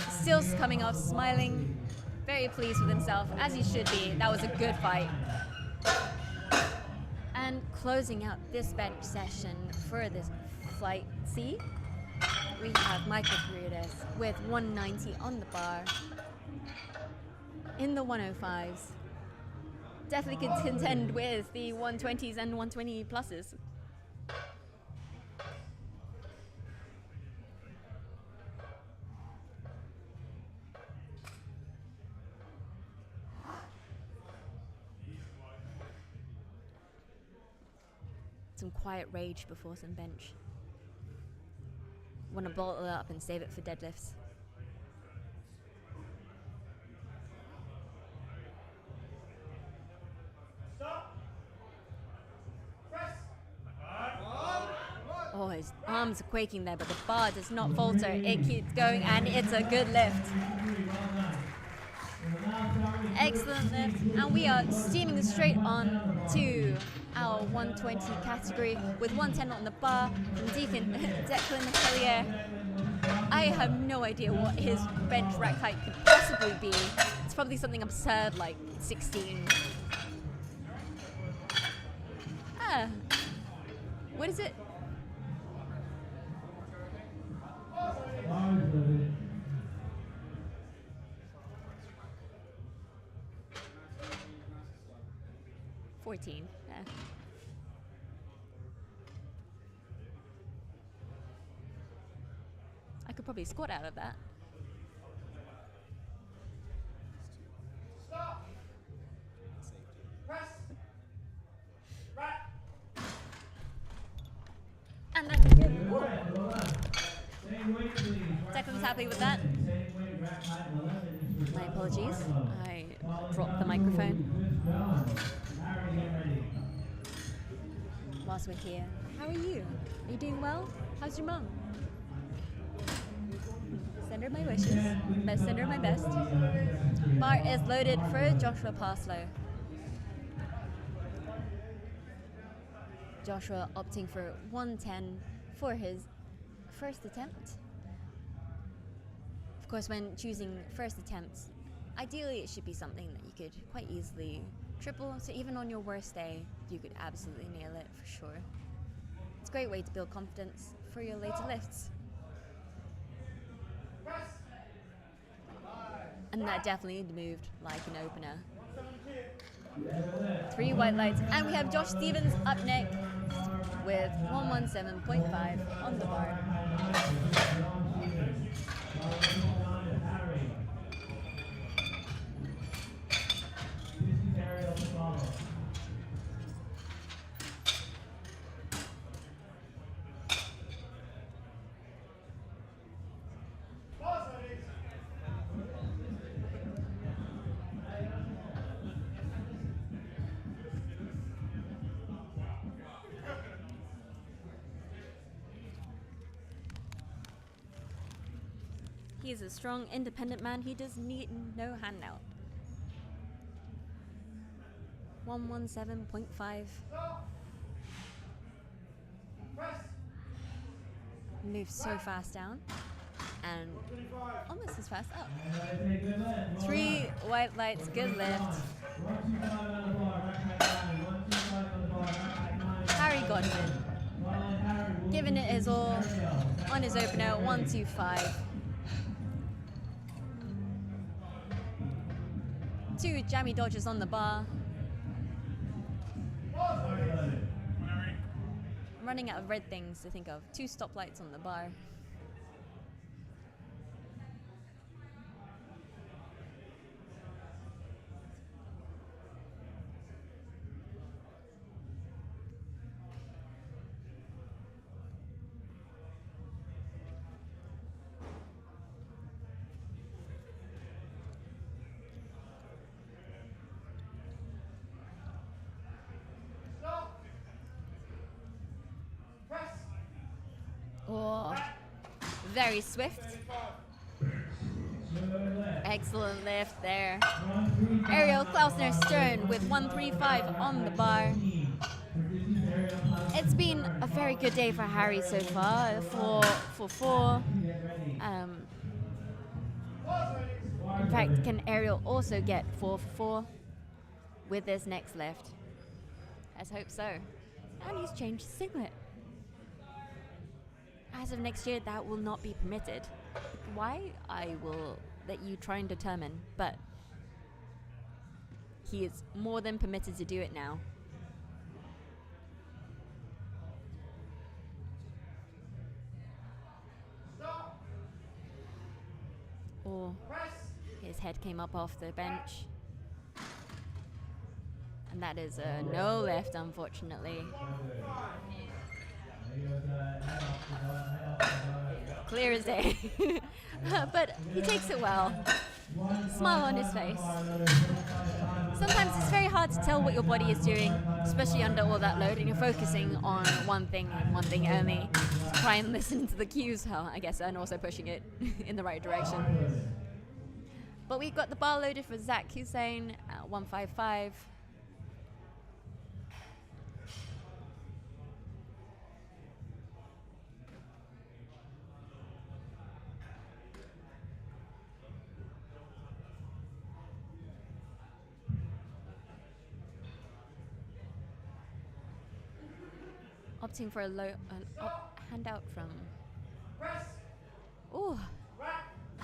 Still coming off smiling, very pleased with himself, as he should be. That was a good fight. And closing out this bench session for this flight C, we have Michael Paredes with 190 on the bar in the 105s. Definitely could contend with the 120s and 120 pluses. Some quiet rage before some bench. Want to bottle it up and save it for deadlifts. Oh, his arms are quaking there, but the bar does not falter. It keeps going, and it's a good lift. Excellent lift, and we are steaming straight on to our 120 category with 110 on the bar from Declan Hellier. I have no idea what his bench rack height could possibly be. It's probably something absurd like 16. What is it? $14. I could probably squat out of that. Stop. Press. Right. And that's good. Declan's happy with that. My apologies. I dropped the microphone. Whilst we're here, how are you? Are you doing well? How's your mum? Send her my wishes. Send her my best. Bar is loaded for Joshua Parslow. Joshua opting for 110 for his first attempt. Of course, when choosing first attempts, ideally it should be something that you could quite easily triple, so even on your worst day, you could absolutely nail it for sure. It's a great way to build confidence for your later lifts. And that definitely moved like an opener. 3 white lights, and we have Josh Stevens up next with 117.5 on the bar. He's a strong, independent man. He does need no handout. 117.5. Moves so fast down and almost as fast up. 3 white lights, good lift. Harry Godwin, giving it his all on his opener, 125. 2 jammy dodges on the bar. I'm running out of red things to think of. 2 stoplights on the bar. Oh, very swift. Excellent lift there. Ariel Klausner Stern with 135 on the bar. It's been a very good day for Harry so far. 4-4. In fact, can Ariel also get 4-4 with this next lift? Let's hope so. And he's changed his singlet. As of next year, that will not be permitted. Why? I will let you try and determine, but he is more than permitted to do it now. Or his head came up off the bench. And that is a no lift, unfortunately. Clear as day. But he takes it well. Smile on his face. Sometimes it's very hard to tell what your body is doing, especially under all that load, and you're focusing on one thing and one thing only. To try and listen to the cues, I guess, and also pushing it in the right direction. But we've got the bar loaded for Zach Hussein at 155. Opting for a handout from. Ooh,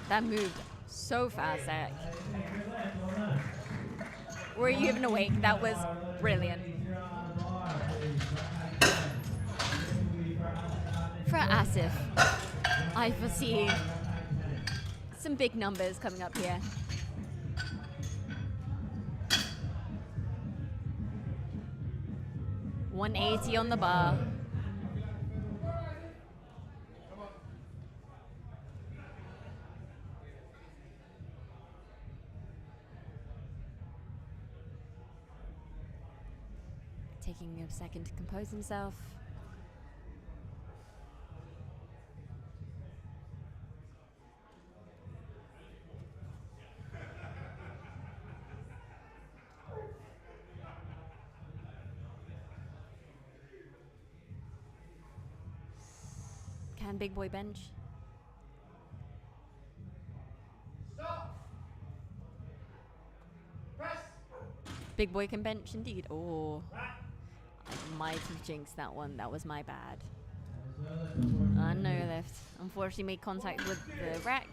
that moved so fast, Zach. Were you even awake? That was brilliant. For Asif, I foresee some big numbers coming up here. $180 on the bar. Taking a second to compose himself. Can Big Boy bench? Stop. Press. Big Boy can bench indeed. Oh, I might have jinxed that one. That was my bad. No lift. Unfortunately made contact with the rack,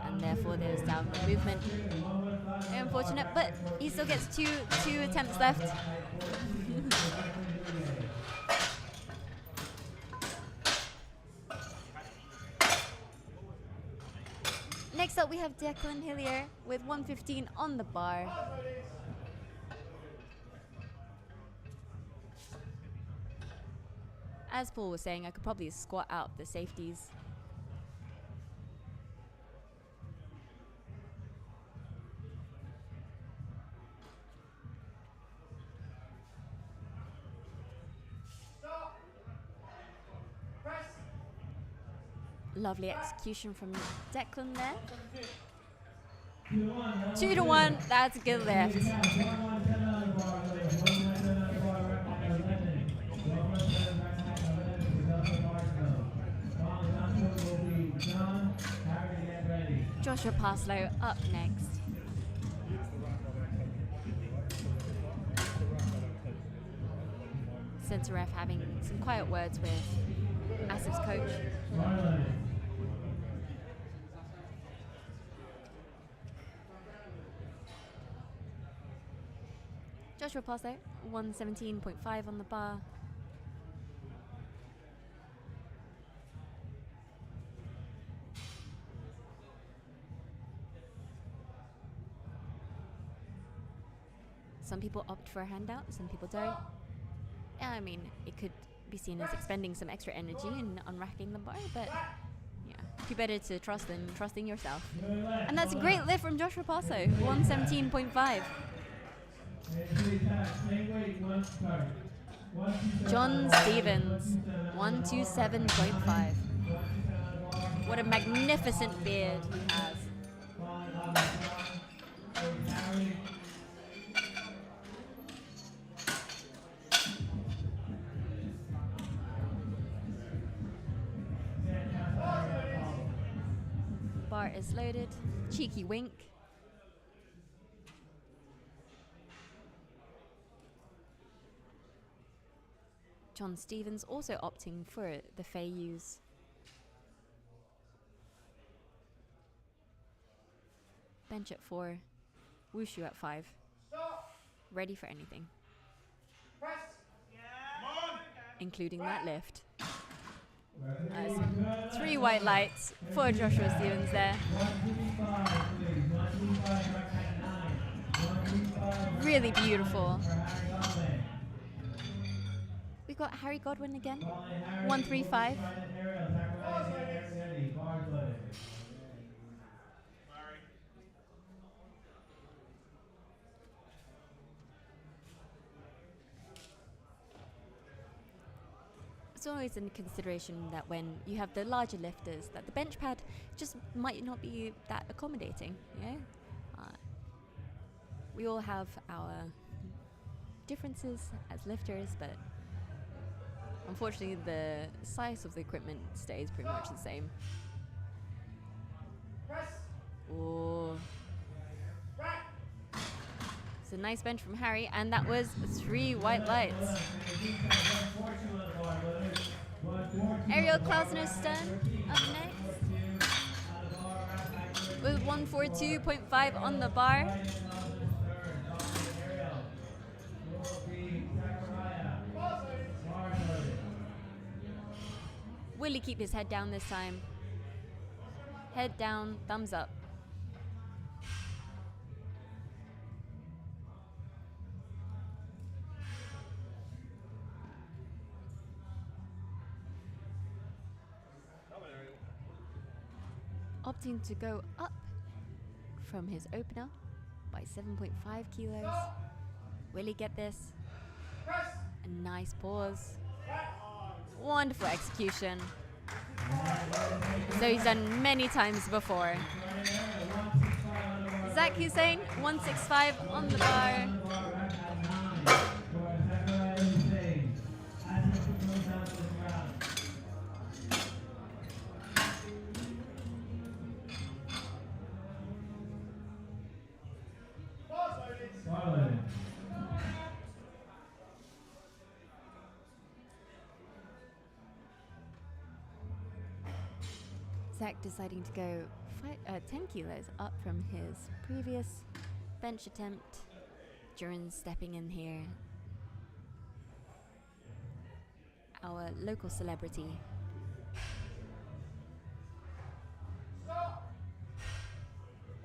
and therefore there's downward movement. Very unfortunate, but he still gets two attempts left. Next up, we have Declan Hillier with 115 on the bar. As Paul was saying, I could probably squat out the safeties. Lovely execution from Declan there. 2 to 1. 2 to 1, that's a good lift. 1 10 on the bar, 1 10 on the bar, rack height 11. 1 10 rack height 11 is up the bar go. On the down will be John. Harry, get ready. Joshua Parslow up next. Centre ref having some quiet words with Asif's coach. Joshua Parslow, 117.5 on the bar. Some people opt for a handout, some people don't. Yeah, I mean, it could be seen as expending some extra energy and unracking the bar, but yeah, be better to trust than trusting yourself. And that's a great lift from Joshua Parslow, 117.5. John Stevens, 127.5. What a magnificent beard he has. Bar is loaded. Cheeky wink. John Stevens also opting for the Feius. Bench at 4. Wushu at 5. Ready for anything. Including that lift. 3 white lights for Joshua Stevens there. Really beautiful. We got Harry Godwin again. 135. It's always in consideration that when you have the larger lifters, that the bench pad just might not be that accommodating, you know? We all have our differences as lifters, but unfortunately the size of the equipment stays pretty much the same. Oh. It's a nice bench from Harry, and that was 3 white lights. Ariel Klausner-Stern up next with 142.5 on the bar. Will he keep his head down this time? Head down, thumbs up. Opting to go up from his opener by 7.5 kilos. Will he get this? A nice pause. Wonderful execution. So he's done many times before. Zach Hussein, 165 on the bar. Zach deciding to go 10 kilos up from his previous bench attempt. During stepping in here. Our local celebrity.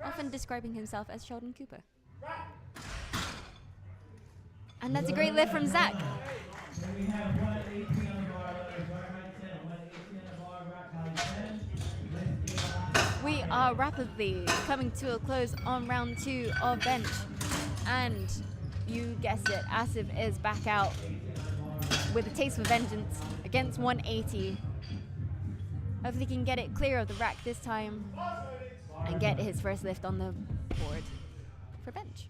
Often describing himself as Sheldon Cooper. And that's a great lift from Zach. We are rapidly coming to a close on round 2 of bench. And you guessed it, Asif is back out with a taste for vengeance against 180. Hopefully he can get it clear of the rack this time and get his first lift on the board for bench.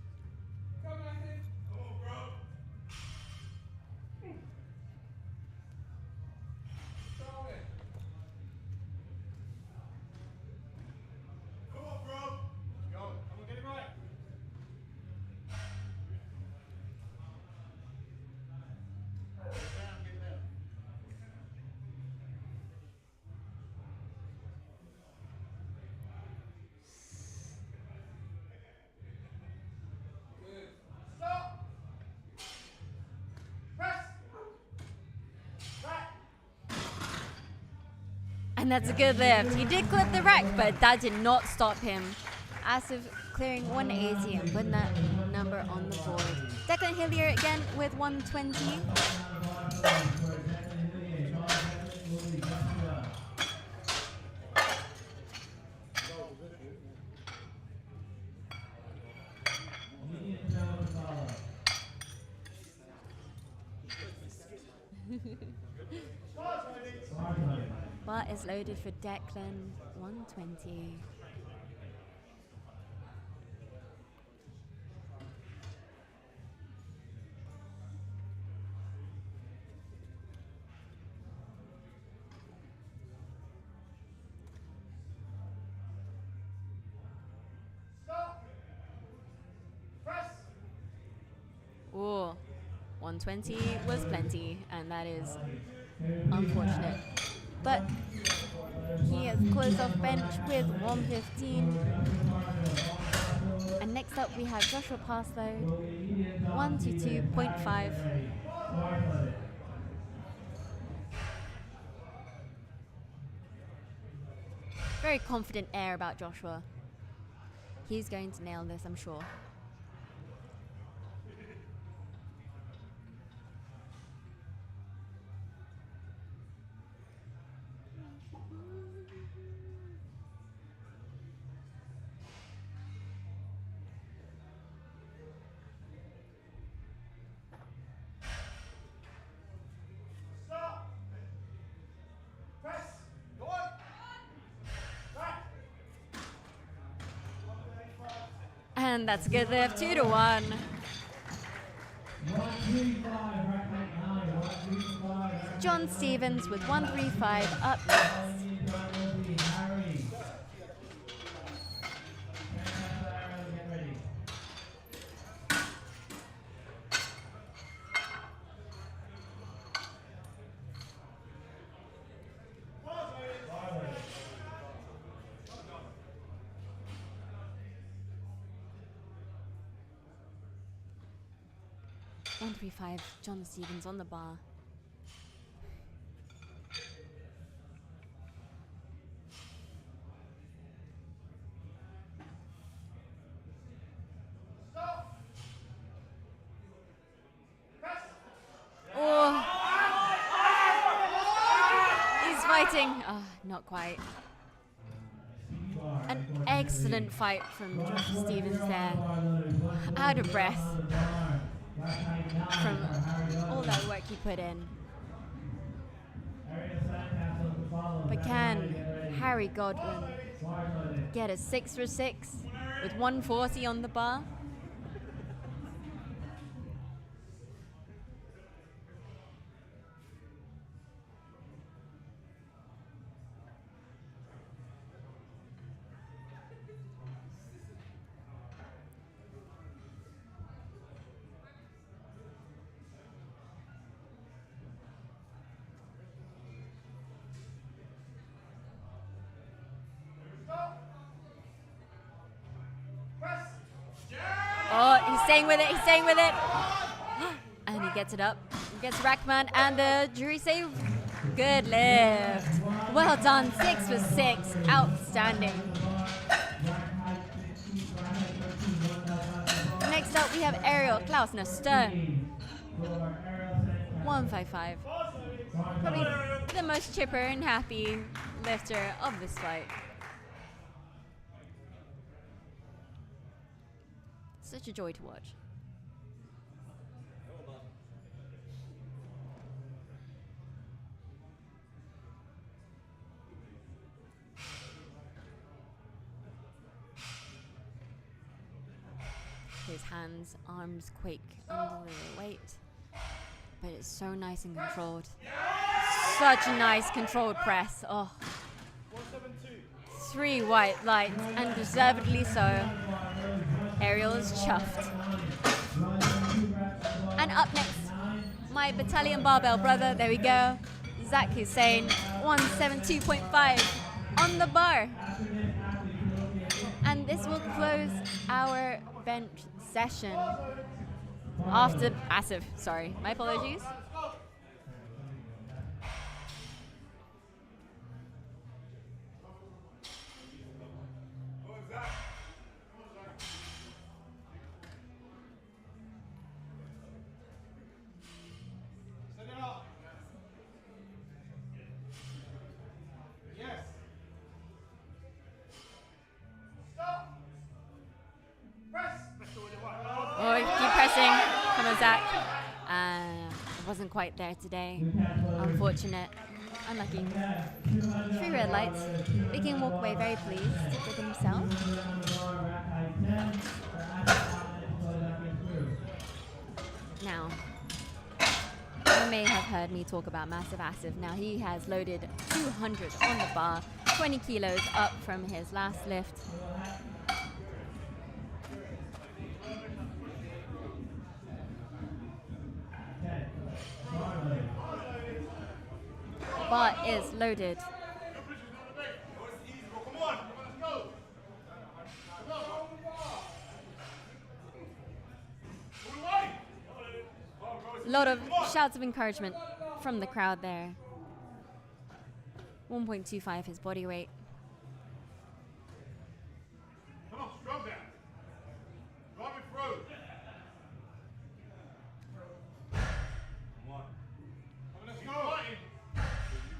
And that's a good lift. He did clip the rack, but that did not stop him. As of clearing 180 and putting that number on the board. Declan Hillier again with 120. Bar is loaded for Declan, 120. Ooh, 120 was plenty, and that is unfortunate. But he has closed off bench with 115. And next up we have Joshua pass load, 122.5. Very confident air about Joshua. He's going to nail this, I'm sure. And that's a good lift, 2-1. John Stevens with 135 up next. John Stevens on the bar. Oh, he's fighting. Oh, not quite. An excellent fight from Josh Stevens there. Out of breath from all that work he put in. But can Harry Godwin get a 6 for 6 with 140 on the bar? Oh, he's staying with it, he's staying with it. And he gets it up, he gets Rackman, and the jury save. Good lift. Well done, 6 for 6, outstanding. Next up we have Ariel Klausner Stern, 155. Probably the most chipper and happy lifter of this fight. Such a joy to watch. his hands, arms quake under the weight. But it's so nice and controlled. Such a nice controlled press. Oh. 3 white lights, and deservedly so. Ariel is chuffed. And up next, my battalion barbell brother, there we go. Zach Hussein, 172.5 on the bar. And this will close our bench session. After passive, sorry, my apologies. Oh, keep pressing. Come on, Zach. It wasn't quite there today. Unfortunate. Unlucky. 3 red lights. He can walk away very pleased with himself. Now, you may have heard me talk about massive acid. Now he has loaded 200 on the bar, 20 kilos up from his last lift. Bar is loaded. A lot of shouts of encouragement from the crowd there. 1.25 his body weight. Come on, strong down. Drive it through. Come on. Let's go.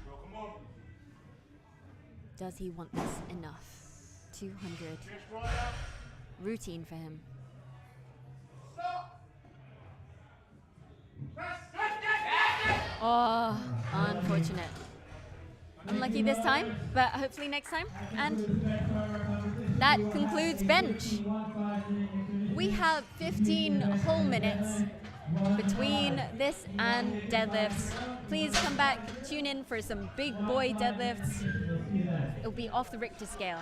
Come on. Does he want this enough? 200. Routine for him. Oh, unfortunate. Unlucky this time, but hopefully next time. And that concludes bench. We have 15 whole minutes between this and deadlifts. Please come back, tune in for some big boy deadlifts. It'll be off the Richter scale.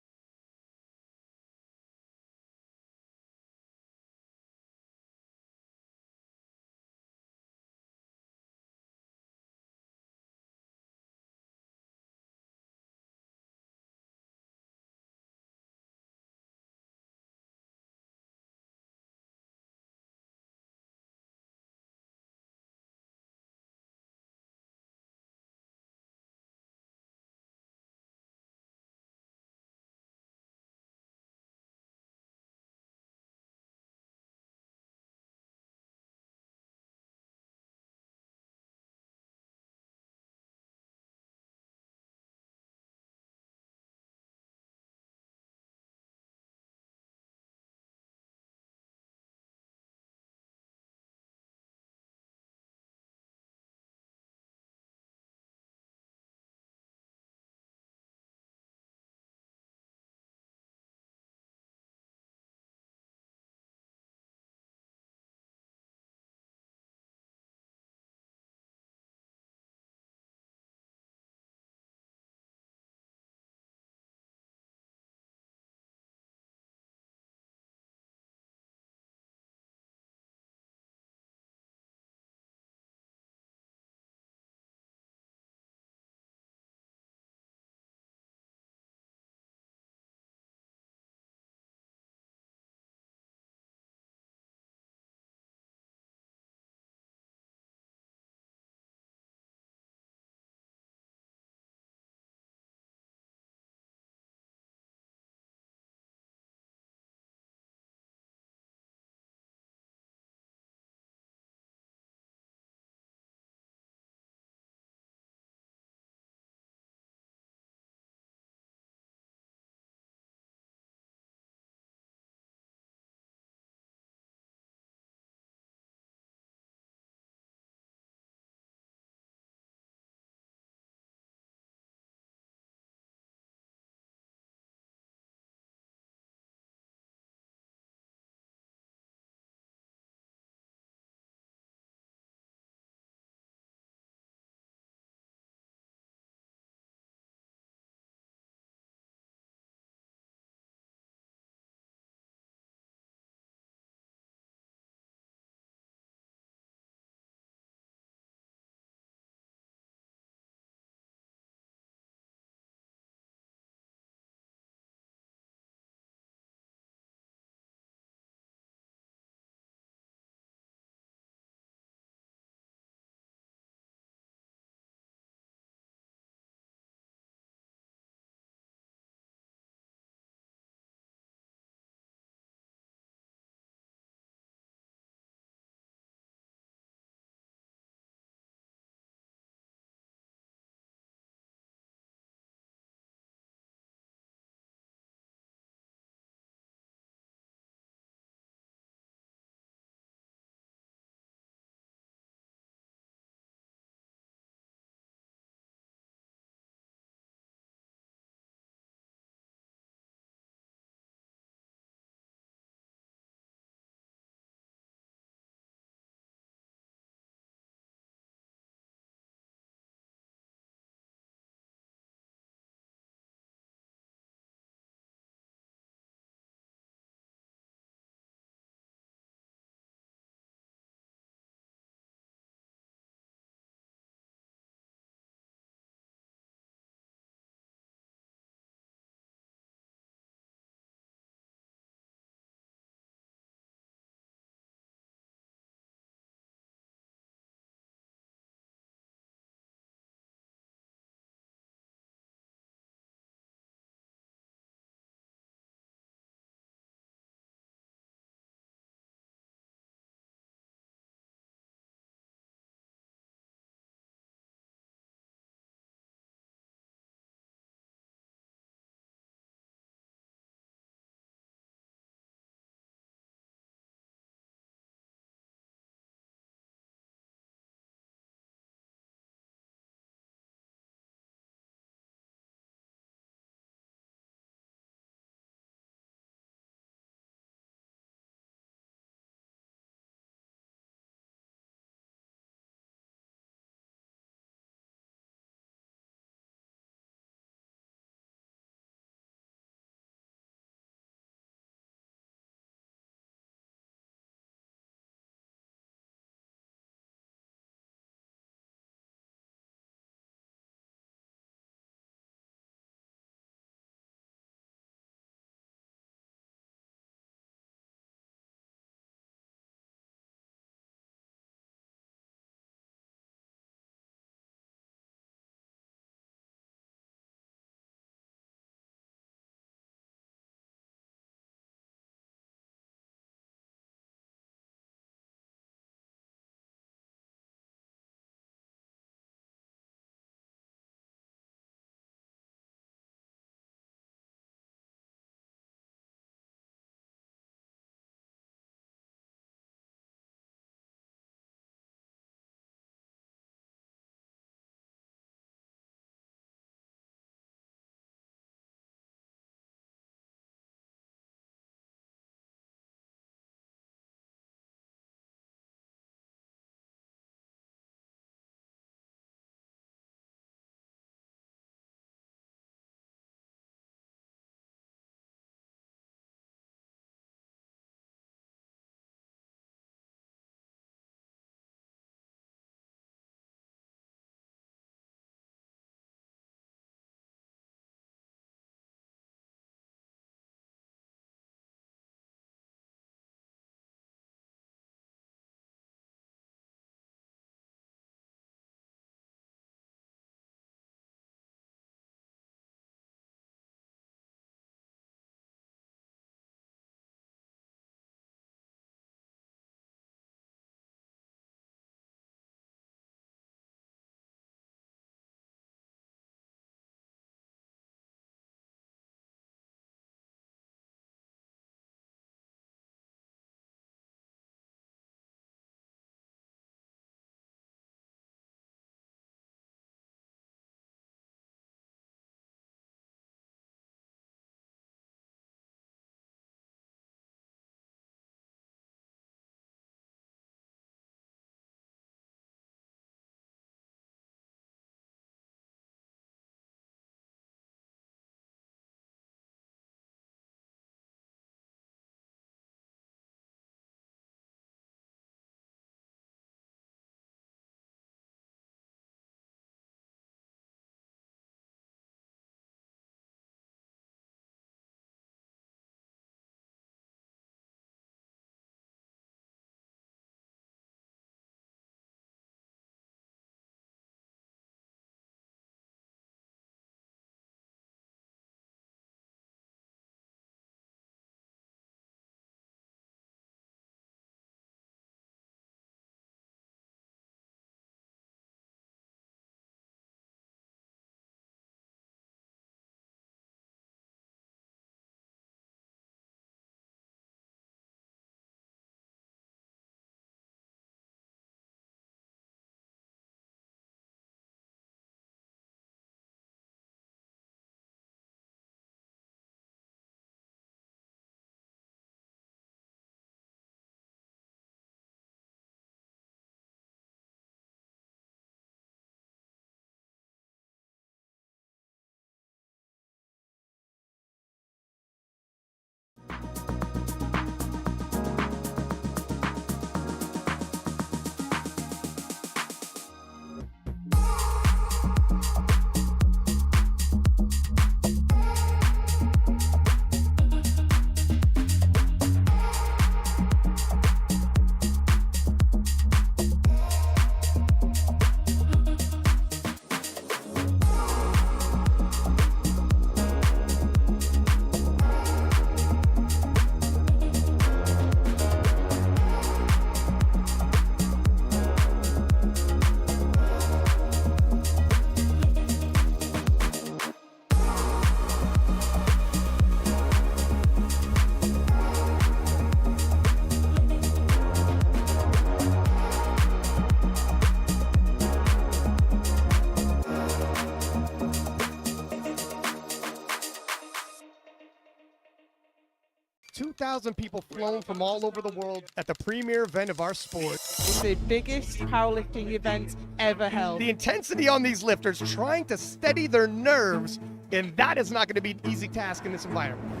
2,000 people flown from all over the world at the premier event of our sport. It's the biggest powerlifting event ever held. The intensity on these lifters trying to steady their nerves, and that is not going to be an easy task in this environment.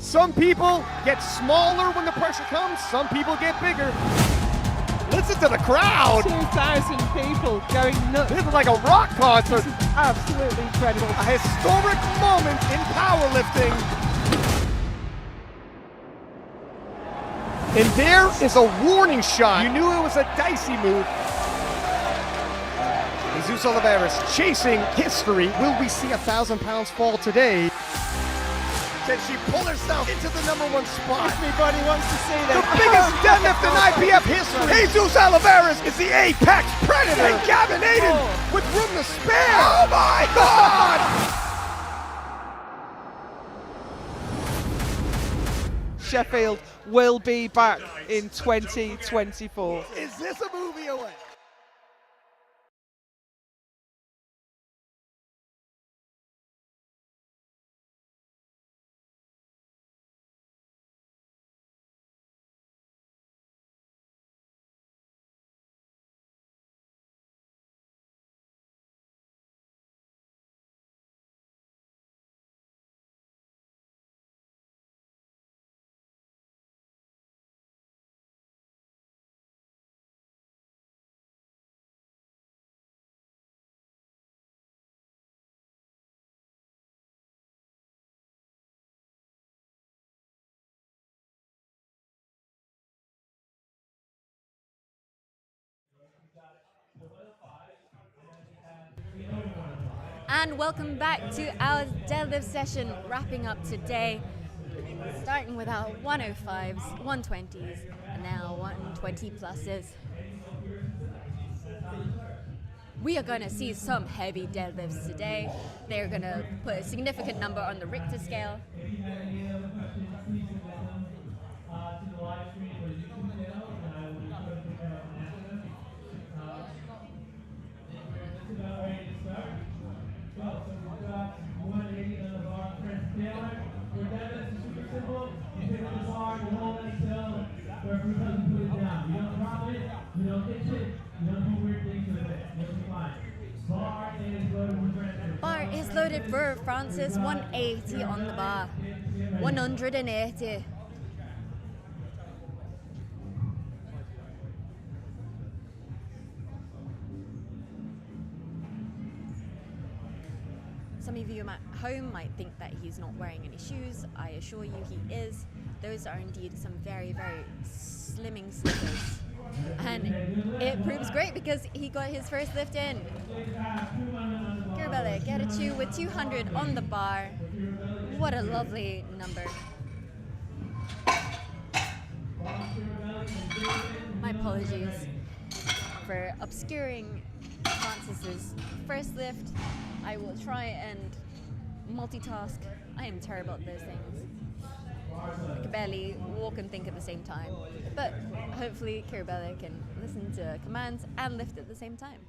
Some people get smaller when the pressure comes, some people get bigger. Listen to the crowd. 2,000 people going nuts. This is like a rock concert. Absolutely incredible. A historic moment in powerlifting. And there is a warning shot. You knew it was a dicey move. Jesus Oliveira's chasing history. Will we see 1,000 pounds fall today? Can she pull herself into the #1 spot? Everybody wants to see The that. biggest deadlift in IPF history. Jesus Oliveira is the apex predator. And Gavin Aiden with room to spare. Oh my God! Sheffield will be back in 2024. Is this a movie away? And welcome back to our deadlift session, wrapping up today, starting with our 105s, 120s, and now 120 pluses. We are going to see some heavy deadlifts today. They're going to put a significant number on the Richter scale. Bar is loaded for Francis, 180 on the bar. 180. Some of you at home might think that he's not wearing any shoes. I assure you he is. Those are indeed some very, very slimming slippers. And it proves great because he got his first lift in. Kiribele, get a chew with 200 on the bar. What a lovely number. My apologies for obscuring Francis's first lift. I will try and multitask. I am terrible at those things. I can barely walk and think at the same time. But hopefully Kiribele can listen to commands and lift at the same time.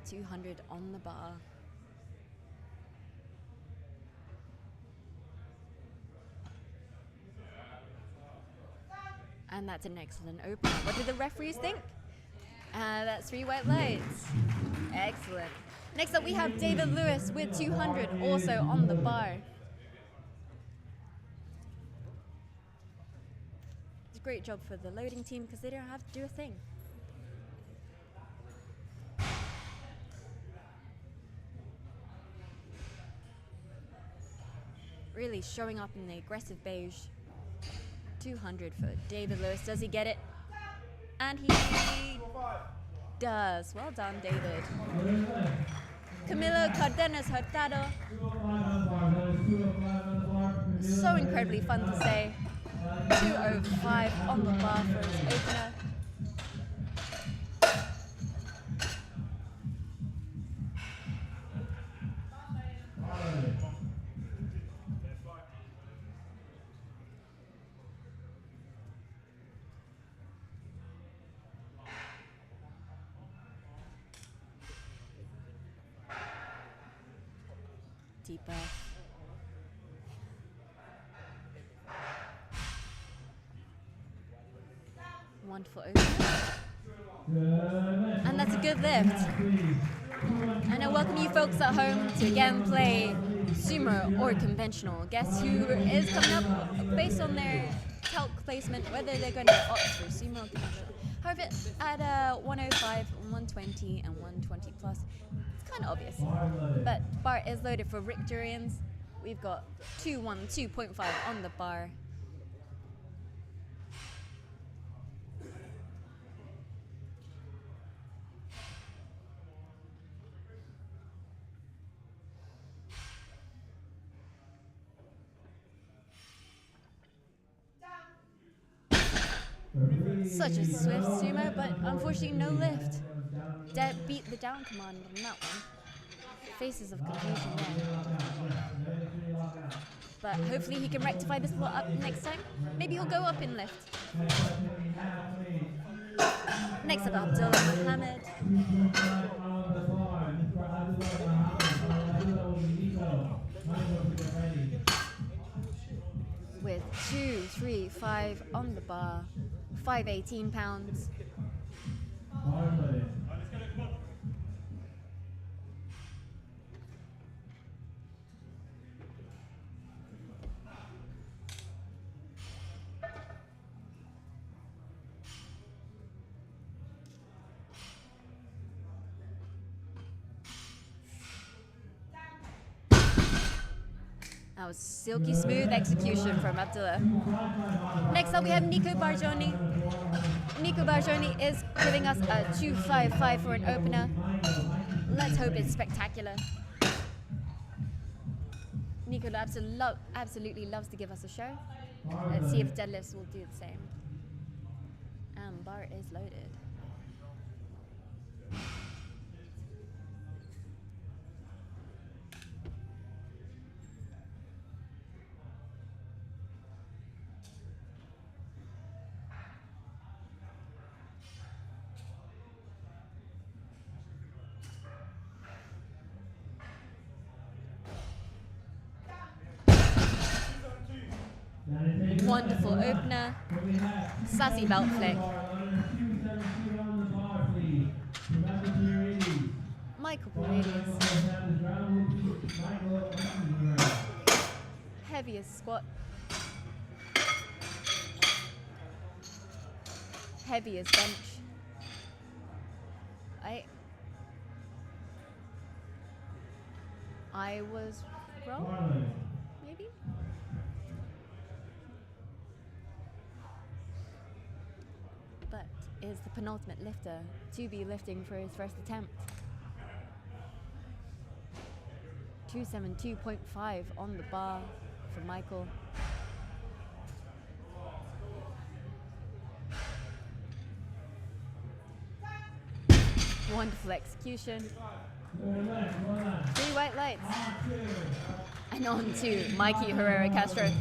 200 on the bar. And that's an excellent opener. What do the referees think? That's 3 white lights. Excellent. Next up we have David Lewis with 200 also on the bar. It's a great job for the loading team because they don't have to do a thing. Really showing up in the aggressive beige. 200 for David Lewis. Does he get it? And he does. Well done, David. Camilo Cardenas Hurtado. So incredibly fun to say. 205 on the bar for his opener. Deep breath. Wonderful opener. And that's a good lift. And I welcome you folks at home to again play sumo or conventional. Guess who is coming up based on their calc placement, whether they're going to opt for sumo or conventional. However, at 105, 120, and 120 plus, it's kind of obvious. But bar is loaded for Rick Durians. We've got 212.5 on the bar. Such a swift sumo, but unfortunately no lift. Beat the down command on that one. Faces of confusion there. But hopefully he can rectify this lot up next time. Maybe he'll go up in lift. Next up, Abdullah Mohammed. With 235 on the bar, 518 pounds. That was silky smooth execution from Abdullah. Next up we have Nico Barjoni. Nico Barjoni is giving us a 255 for an opener. Let's hope it's spectacular. Nico absolutely loves to give us a show. Let's see if deadlifts will do the same. And bar is loaded. Wonderful opener. Sassy belt flick. Michael Paredes. Heaviest squat. Heaviest bench. I was wrong, maybe? But is the penultimate lifter to be lifting for his first attempt. 272.5 on the bar for Michael. Wonderful execution. 3 white lights. And on to Mikey Herrera Castro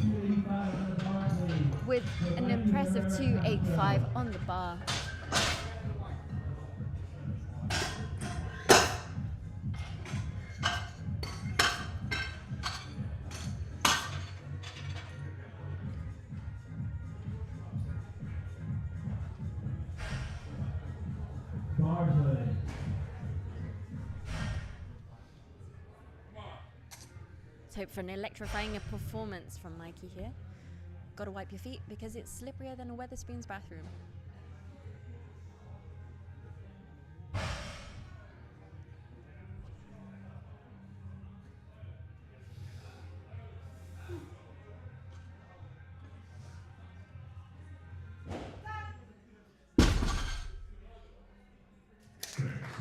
with an impressive 285 on the bar. Let's hope for an electrifying performance from Mikey here. Gotta wipe your feet because it's slipperier than a Wetherspoon's bathroom.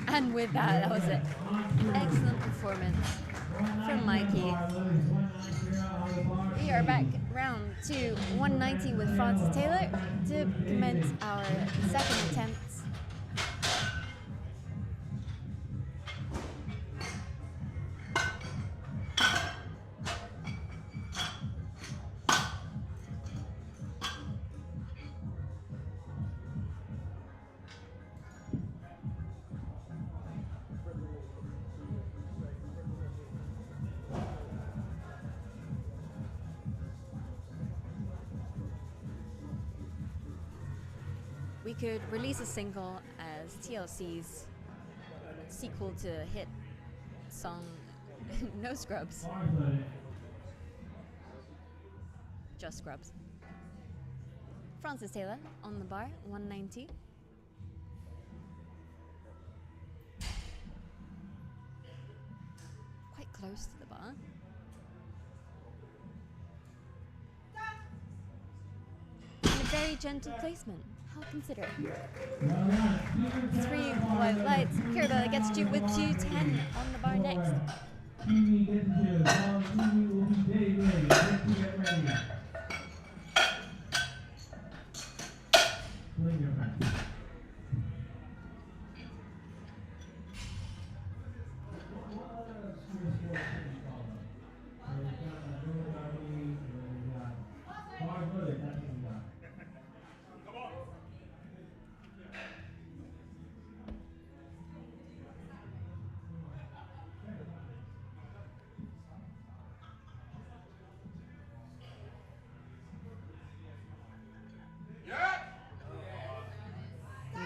And with that was it. Excellent performance from Mikey. We are back round to 190 with Francis Taylor to commence our second attempt. We could release a single as TLC's sequel to hit song No Scrubs. Just Scrubs. Francis Taylor on the bar, 190. Quite close to the bar. And a very gentle placement. How considerate. 3 white lights. Kiribati gets you with 210 on the bar next. TV gets you. TV will be day ready. Get ready. Bring your back.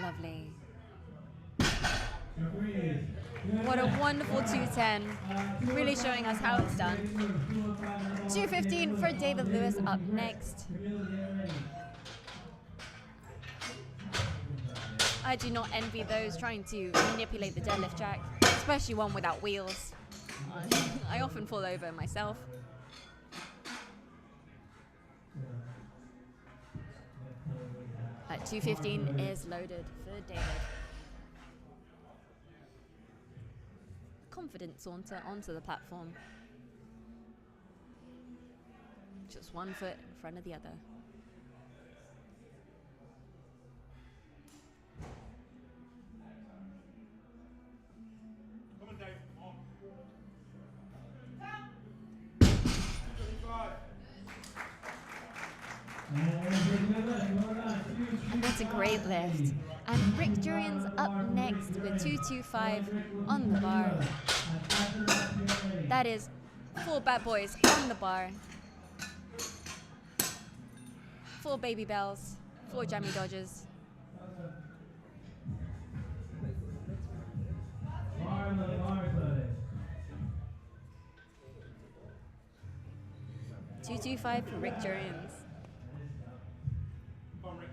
Lovely. What a wonderful 210. Really showing us how it's done. 215 for David Lewis up next. I do not envy those trying to manipulate the deadlift jack, especially one without wheels. I often fall over myself. At 215 is loaded for David. Confident saunter onto the platform. Just one foot in front of the other. Come on, Dave. Come on. What a great lift. And Rick Durian's up next with 225 on the bar. That is 4 bad boys on the bar. 4 baby bells, 4 jammy dodgers. $225 for Rick Durians. Come on, Rick.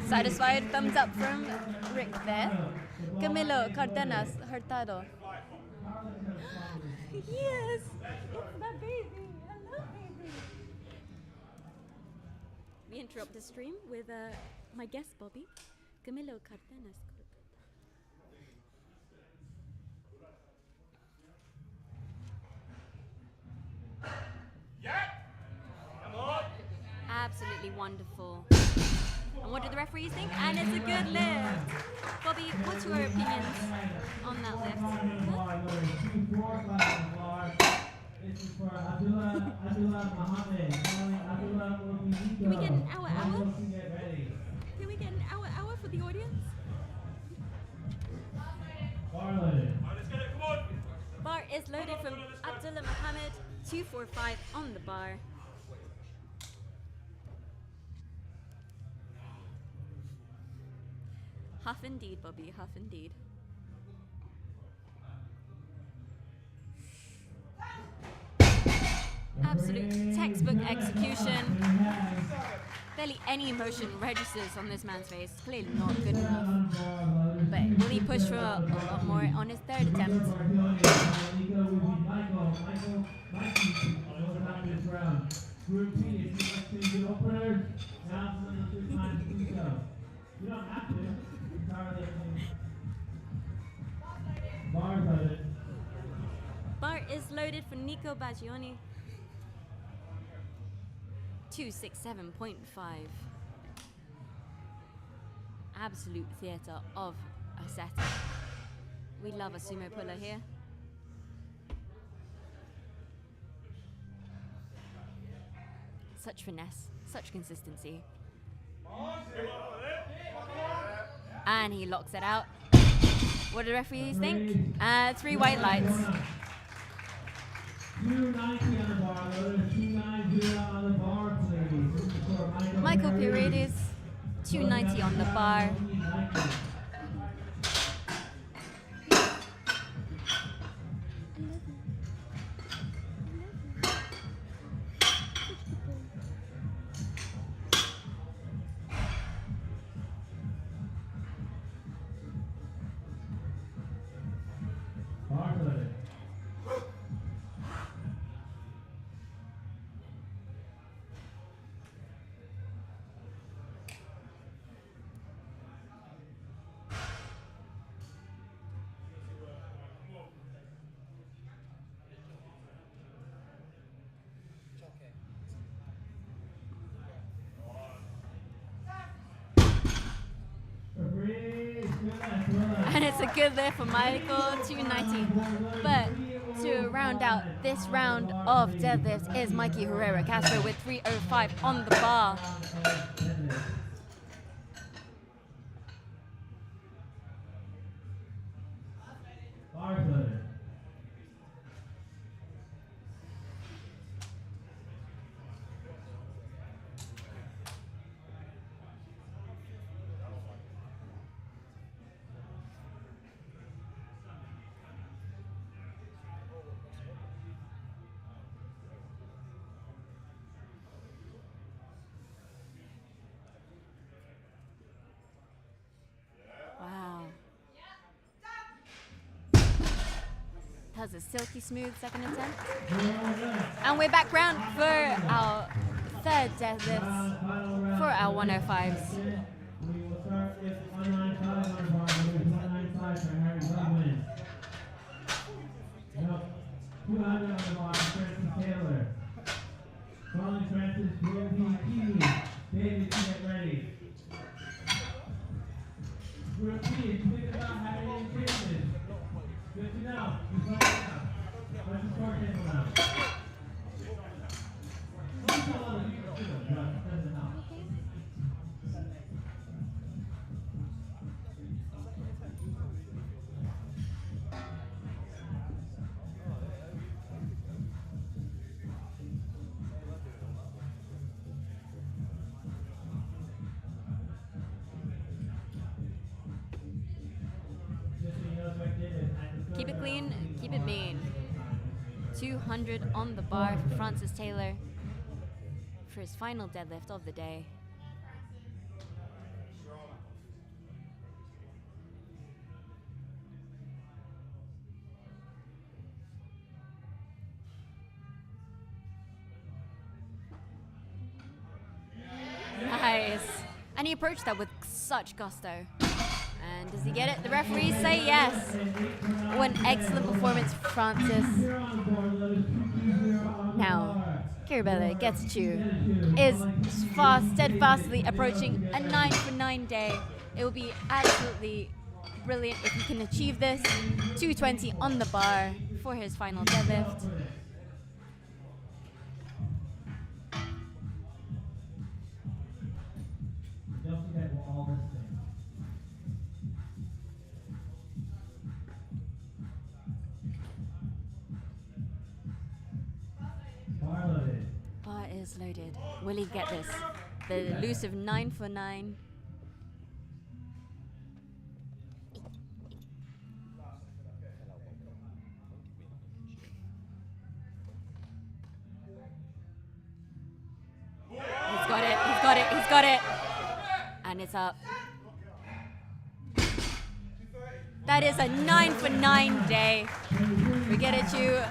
Satisfied thumbs up from Rick there. Camilo Cardenas Hurtado. Yes, it's that baby. Hello, baby. We interrupt the stream with my guest, Bobby. Camilo Cardenas. Yeah. Come on. Absolutely wonderful. And what do the referees think? And it's a good lift. Bobby, what's your opinions on that lift? Can we get an hour? Can we get an hour for the audience? Let's get it. Come on. Bar is loaded from Abdullah Muhammad, 245 on the bar. Huff indeed, Bobby, huff indeed. Absolute textbook execution. Barely any emotion registers on this man's face. Clearly not good enough. But will he push for a lot more on his third attempt? Bar is loaded for Nico Baggioni. 267.5. Absolute theatre of a setup. We love a sumo puller here. Such finesse, such consistency. And he locks it out. What do the referees think? 3 white lights. 290 on the bar, loaded 290 on the bar, please. Michael Paredes, 290 on the bar. Bar loaded. And it's a good lift for Michael, 290. But to round out this round of deadlifts is Mikey Herrera Castro with 305 on the bar. Bar loaded. Wow. That was a silky smooth second attempt. And we're back round for our third deadlift for our 105s. We will start with 195 on the bar, loaded 195 for Harry Godwin. No, 200 on the bar, Francis Taylor. Following Francis, Will P. David, get ready. Group P, think about having any changes. Good to know. Just let it out. Let's just start table now. Don't tell others you can do it, but it doesn't help. Keep it clean, keep it mean. 200 on the bar for Francis Taylor for his final deadlift of the day. Nice. And he approached that with such gusto. And does he get it? The referees say yes. Oh, an excellent performance for Francis. Now, Kiribele gets you. Is steadfastly approaching a 9 for 9 day. It will be absolutely brilliant if he can achieve this. 220 on the bar for his final deadlift. Don't forget all this thing. Bar loaded. Bar is loaded. Will he get this? The elusive 9 for 9. He's got it, he's got it, he's got it. And it's up. That is a 9 for 9 day. We get it to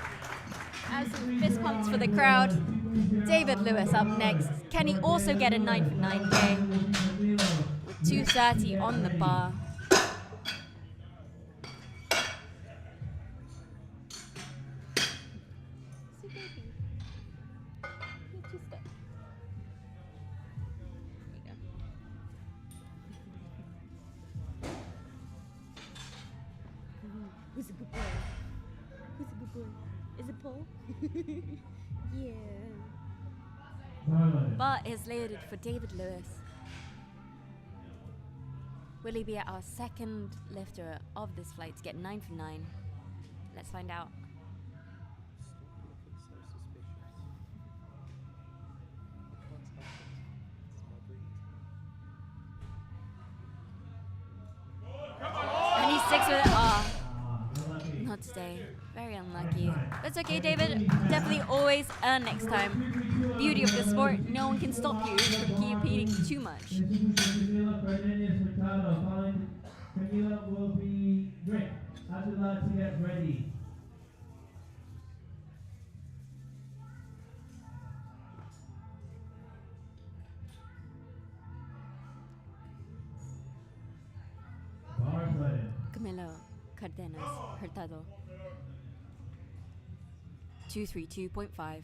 some fist pumps for the crowd. David Lewis up next. Can he also get a 9 for 9 day? With 230 on the bar. Who's a good boy? Who's a good boy? Is it Paul? Yeah. Bar loaded. Bar is loaded for David Lewis. Will he be our second lifter of this flight to get 9 from 9? Let's find out. And he sticks with it. Ah, not today. Very unlucky. That's okay, David. Definitely always earn next time. Beauty of the sport, no one can stop you from competing too much. Camila will be Rick. Abdullah to get ready. Bar flooded. Camilo Cardenas Hurtado. 232.5.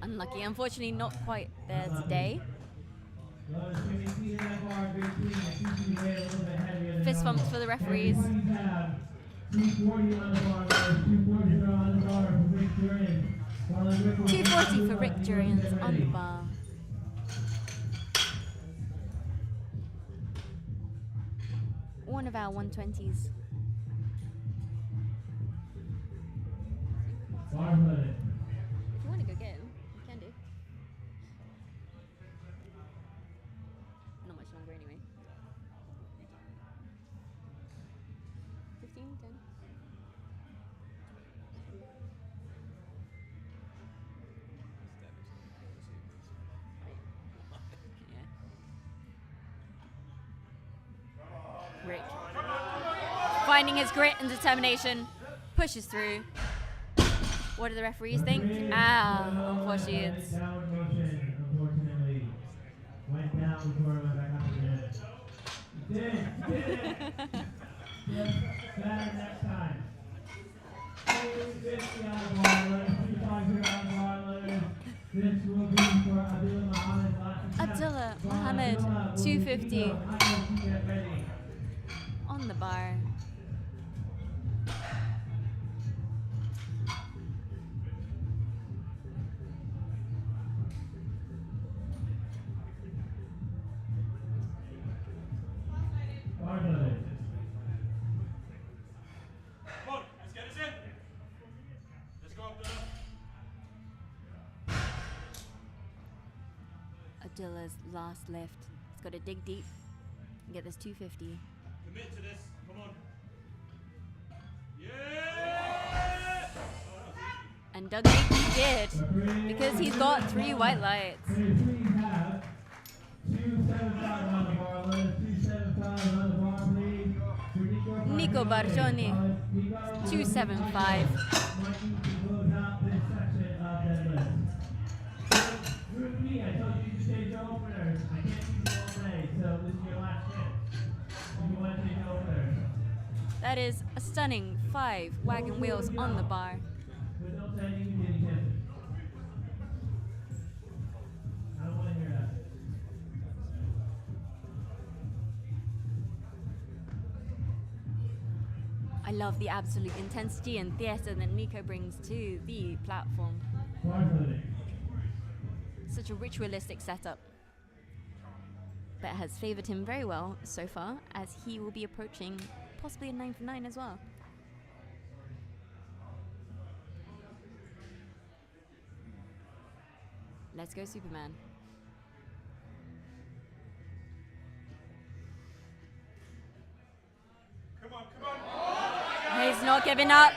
Unlucky. Unfortunately, not quite there today. Fist bumps for the referees. 240 for Rick Durians on the bar. One of our 120s. If you want to go get him, you can do. Not much longer anyway. 15, 10. Yeah. Rick. Finding his grit and determination, pushes through. What do the referees think? Unfortunately it's... Unfortunately. Went down before it went back up again. Did it. Just better next time. 250 on the bar, 250 on the bar. This will be for Abdullah Muhammad. Abdullah Muhammad, 250 on the bar. Abdullah's last lift. He's got to dig deep and get this 250. Commit to this. Come on. Yeah! And dug deep he did, because he's got 3 white lights. Nico Barcioni, 275. That is a stunning 5 wagon wheels on the bar. I love the absolute intensity and theatre that Nico brings to the platform. Such a ritualistic setup that has favoured him very well so far, as he will be approaching possibly a 9 for 9 as well. Let's go, Superman. Come on, come on. He's not giving up.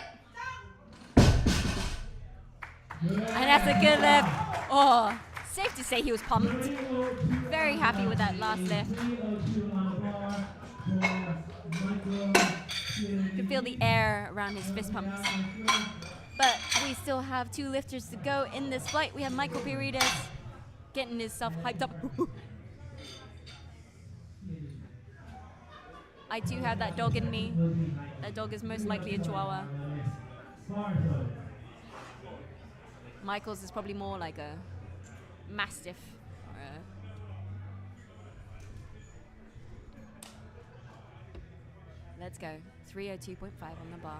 And that's a good lift. Oh, safe to say he was pumped. Very happy with that last lift. You can feel the air around his fist pumps. But we still have 2 lifters to go in this flight. We have Michael Pirides getting himself hyped up. I too have that dog in me. That dog is most likely a Chihuahua. Michael's is probably more like a Mastiff or Let's go. 302.5 on the bar.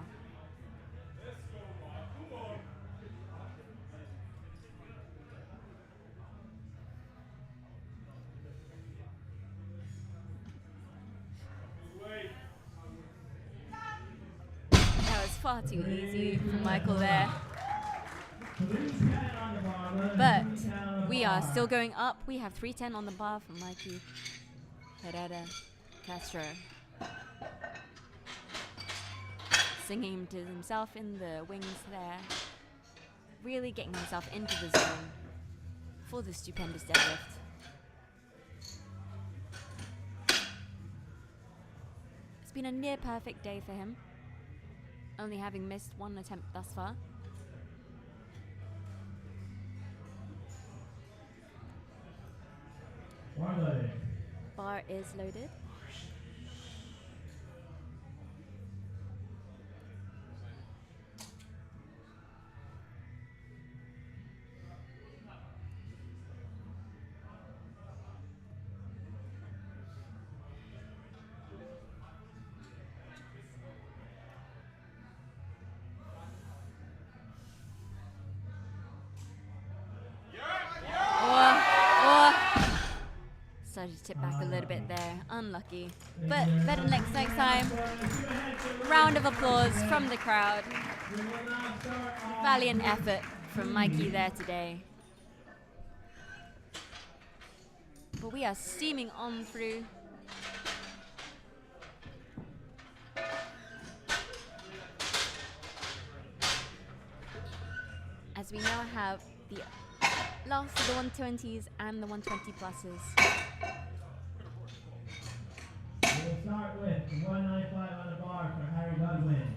That was far too easy for Michael there. But we are still going up. We have 310 on the bar from Mikey Herrera Castro. Singing to himself in the wings there. Really getting himself into the zone for the stupendous deadlift. It's been a near perfect day for him, only having missed one attempt thus far. Bar is loaded. Started to tip back a little bit there. Unlucky. But better next time. Round of applause from the crowd. Valiant effort from Mikey there today. But we are steaming on through. As we now have the last of the 120s and the 120 pluses. We'll start with 195 on the bar for Harry Godwin.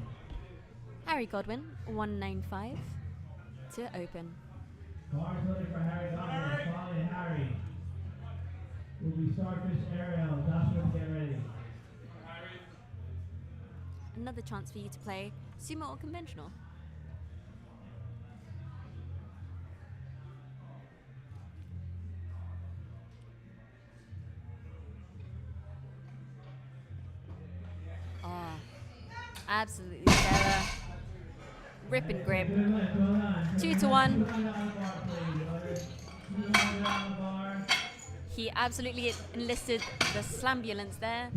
Harry Godwin, 195 to open. Bar loaded for Harry Godwin. Following Harry will be Starfish Ariel. Joshua, get ready. Another chance for you to play sumo or conventional. Absolutely stellar. Rip and grip. 2-1. He absolutely enlisted the slambulance there.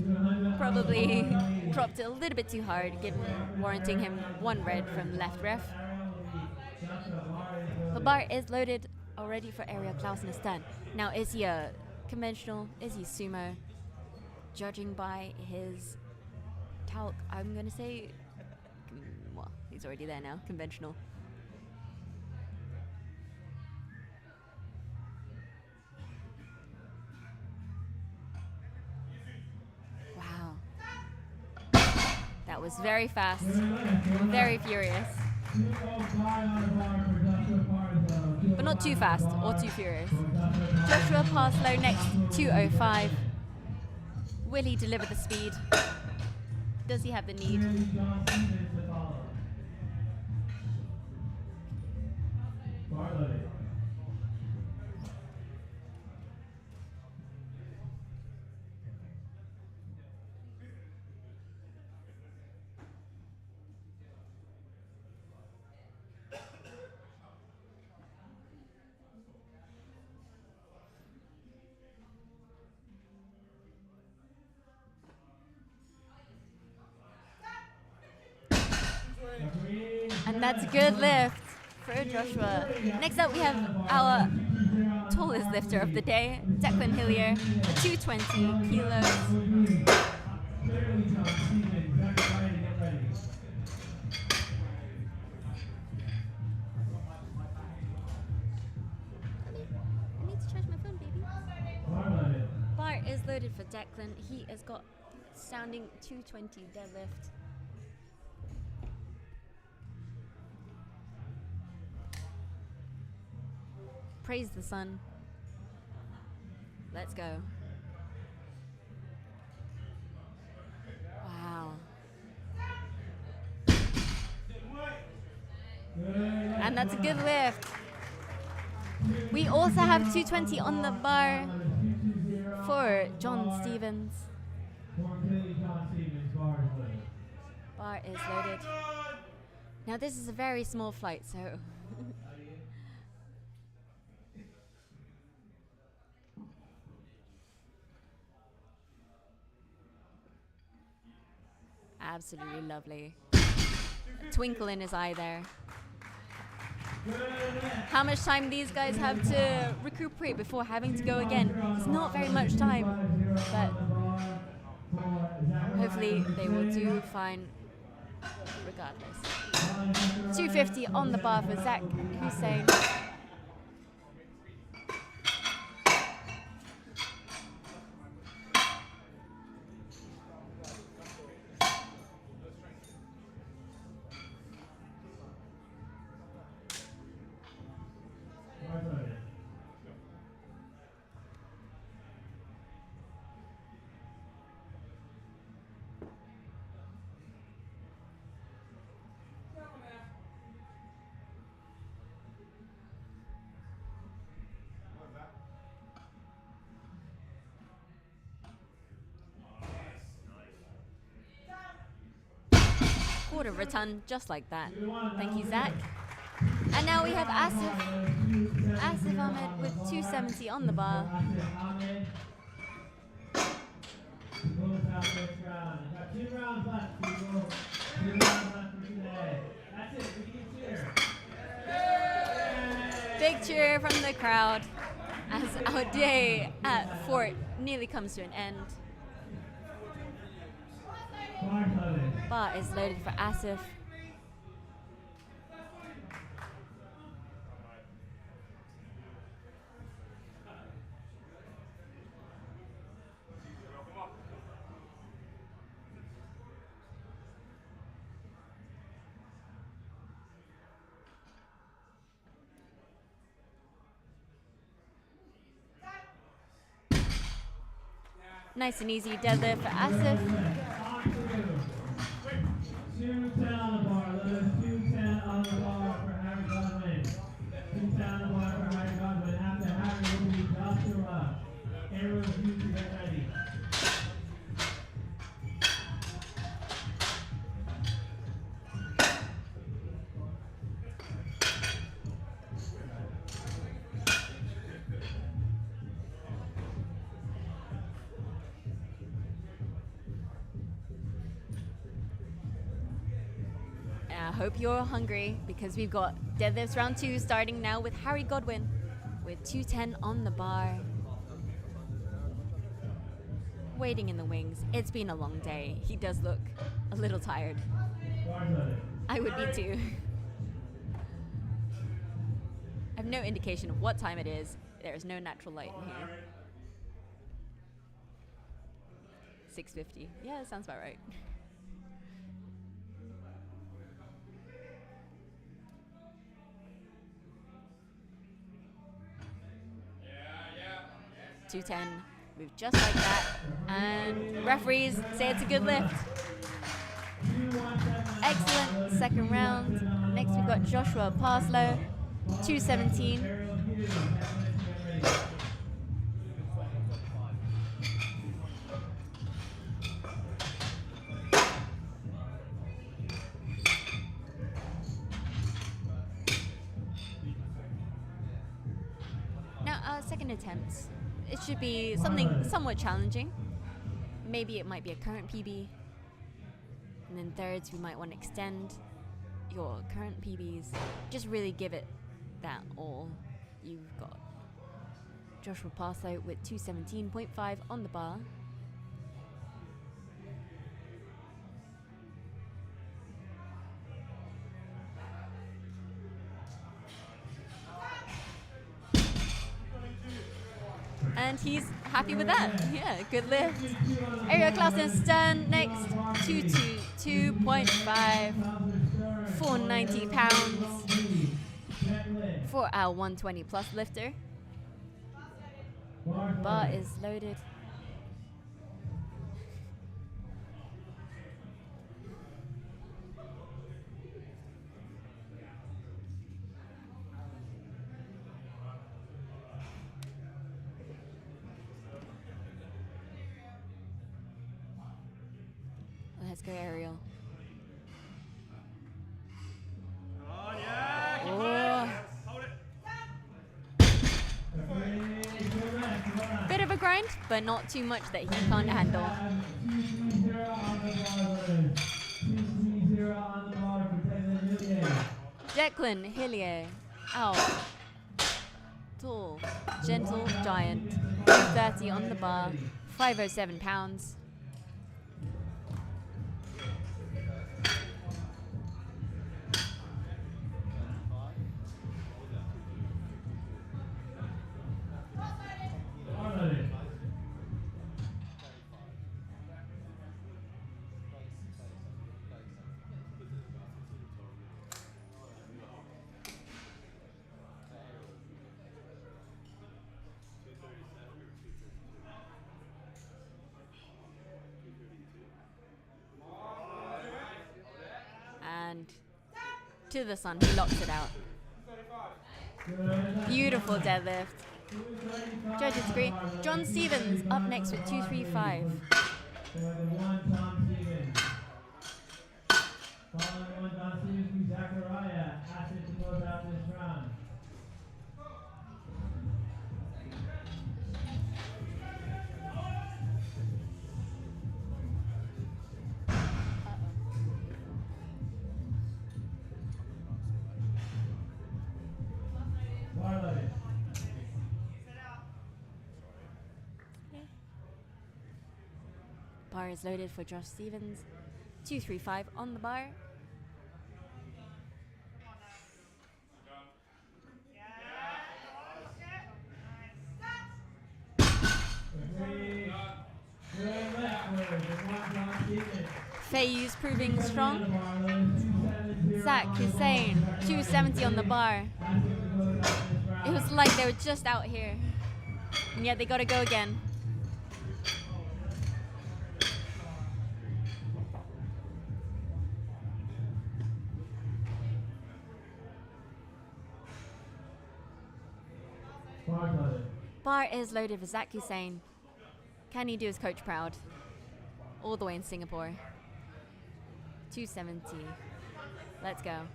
Probably dropped it a little bit too hard, warranting him one red from the left ref. The bar is loaded already for Ariel Klausner's turn. Now, is he a conventional? Is he sumo? Judging by his talc, I'm going to say, well, he's already there now, conventional. Wow. That was very fast, very furious. But not too fast or too furious. Joshua passed low next, 205. Will he deliver the speed? Does he have the need? And that's a good lift for Joshua. Next up we have our tallest lifter of the day, Declan Hillier, 220 kilos. I need to charge my phone, baby. Bar is loaded for Declan. He has got sounding 220 deadlift. Praise the sun. Let's go. Wow. And that's a good lift. We also have 220 on the bar for John Stevens. John Stevens, bar is loaded. Bar is loaded. Now this is a very small flight, so absolutely lovely. A twinkle in his eye there. How much time these guys have to recuperate before having to go again? It's not very much time, but hopefully they will do fine regardless. 250 on the bar for Zach Hussein. Quarter of a ton, just like that. Thank you, Zach. And now we have Asif Ahmed with 270 on the bar. Big cheer from the crowd as our day at Fort nearly comes to an end. Bar is loaded for Asif. Nice and easy deadlift for Asif. 210 on the bar, Lewis. 210 on the bar for Harry Godwin. 210 on the bar for Harry Godwin. After Harry will be Joshua. Arrow you to get ready. I hope you're hungry because we've got deadlifts round 2 starting now with Harry Godwin with 210 on the bar. Waiting in the wings. It's been a long day. He does look a little tired. I would be too. I have no indication of what time it is. There is no natural light in here. 6:50. Yeah, that sounds about right. Yeah. 210. Move just like that. And referees say it's a good lift. Excellent second round. Next we've got Joshua Parslow, 217. Now our second attempt. It should be something somewhat challenging. Maybe it might be a current PB. And then thirds, we might want to extend your current PBs. Just really give it that all you've got. Joshua Parslow with 217.5 on the bar. And he's happy with that. Yeah, good lift. Area class and stern next. 222.5. 490 pounds for our 120 plus lifter. Bar is loaded. Let's go aerial. a grind, but not too much that he can't handle. 230 on the bar, brothers. 230 on the bar for Declan Hillier. Declan Hillier, out. Tall, gentle giant. 230 on the bar, 507 pounds. And to the sun, he locks it out. Beautiful deadlift. Judges agree. John Stevens up next with 235. Following one, John Stevens, Zachariah, asset to close out this round. Bar is loaded for Josh Stevens. 235 on the bar. Fayou's proving strong. Zach Hussein, 270 on the bar. It was like they were just out here. And yet they gotta go again. Bar is loaded for Zach Hussein. Can he do his coach proud? All the way in Singapore. 270. Let's go.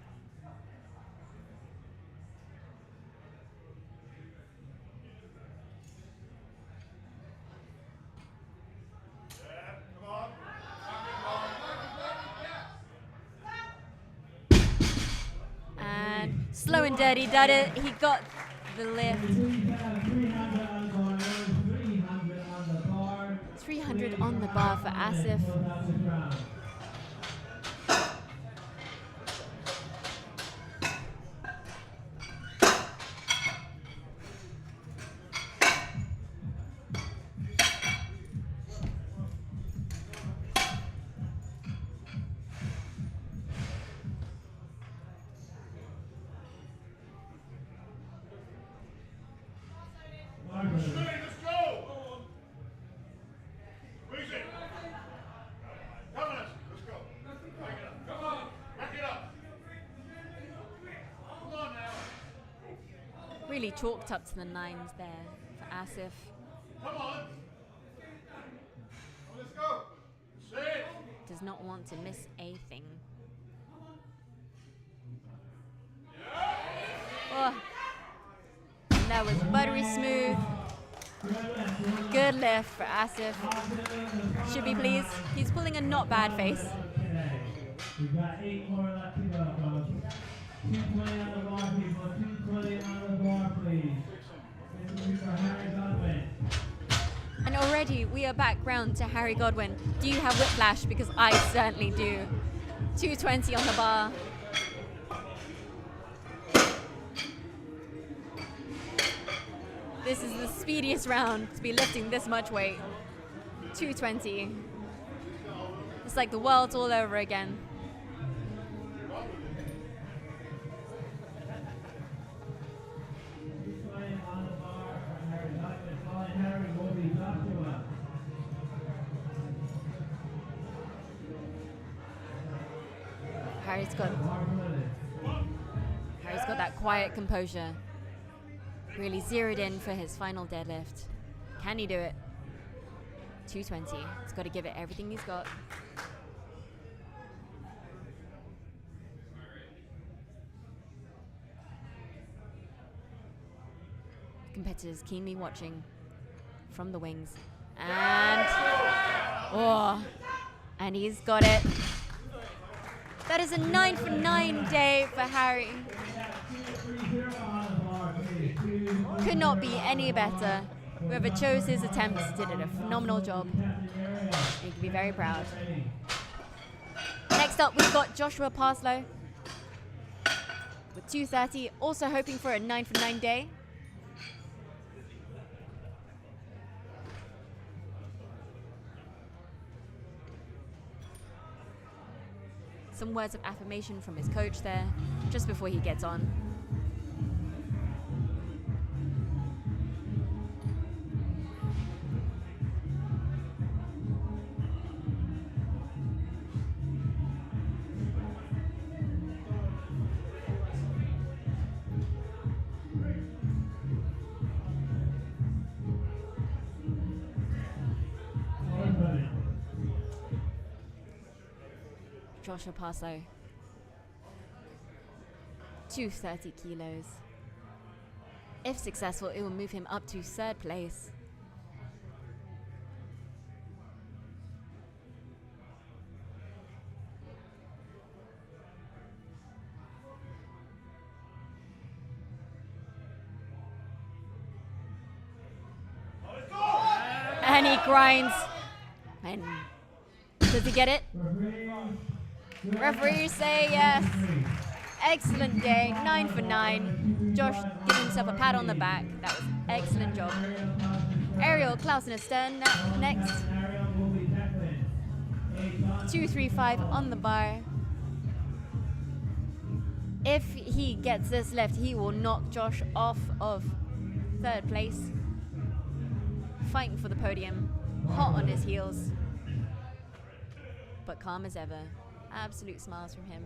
And slow and dirty, did it. He got the lift. 300 on the bar for Asif. Let's go! Squeeze it! Come on, let's go. Back it up. Come on. Back it up. Come on now. Really chalked up to the nines there for Asif. Come on. Let's go. Sit. Does not want to miss a thing. Oh. And that was buttery smooth. Good lift for Asif. Should be pleased. He's pulling a not bad face. We've got 8 more left to go, folks. 220 on the bar, people. 220 on the bar, please. This is for Harry Godwin. And already we are back round to Harry Godwin. Do you have whiplash? Because I certainly do. 220 on the bar. This is the speediest round to be lifting this much weight. 220. It's like the world's all over again. Harry's got that quiet composure. Really zeroed in for his final deadlift. Can he do it? 220. He's got to give it everything he's got. Competitors keenly watching from the wings. And, oh, and he's got it. That is a 9 for 9 day for Harry. Could not be any better. Whoever chose his attempts did a phenomenal job. You can be very proud. Next up, we've got Joshua Parslow with 230, also hoping for a 9 for 9 day. Some words of affirmation from his coach there, just before he gets on. Joshua Parslow, 230 kilos. If successful, it will move him up to 3rd place. And he grinds. And does he get it? Referees say yes. Excellent day, 9 for 9. Josh giving himself a pat on the back. That was excellent job. Ariel Clausen Stern next. 235 on the bar. If he gets this left, he will knock Josh off of 3rd place. Fighting for the podium, hot on his heels, but calm as ever. Absolute smiles from him.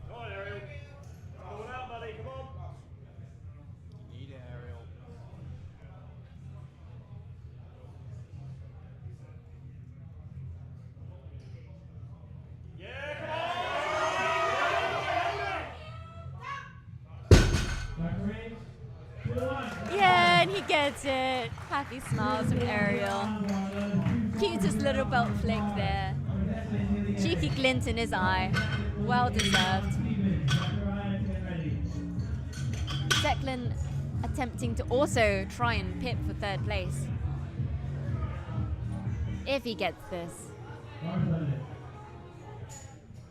Come on, Ariel. Come on out, buddy. Come on. You need it, Ariel. Yeah, come on. Yeah, and he gets it. Happy smiles from Ariel. Cutest little belt flick there. Cheeky glint in his eye. Well deserved. Declan attempting to also try and pip for 3rd place. If he gets this,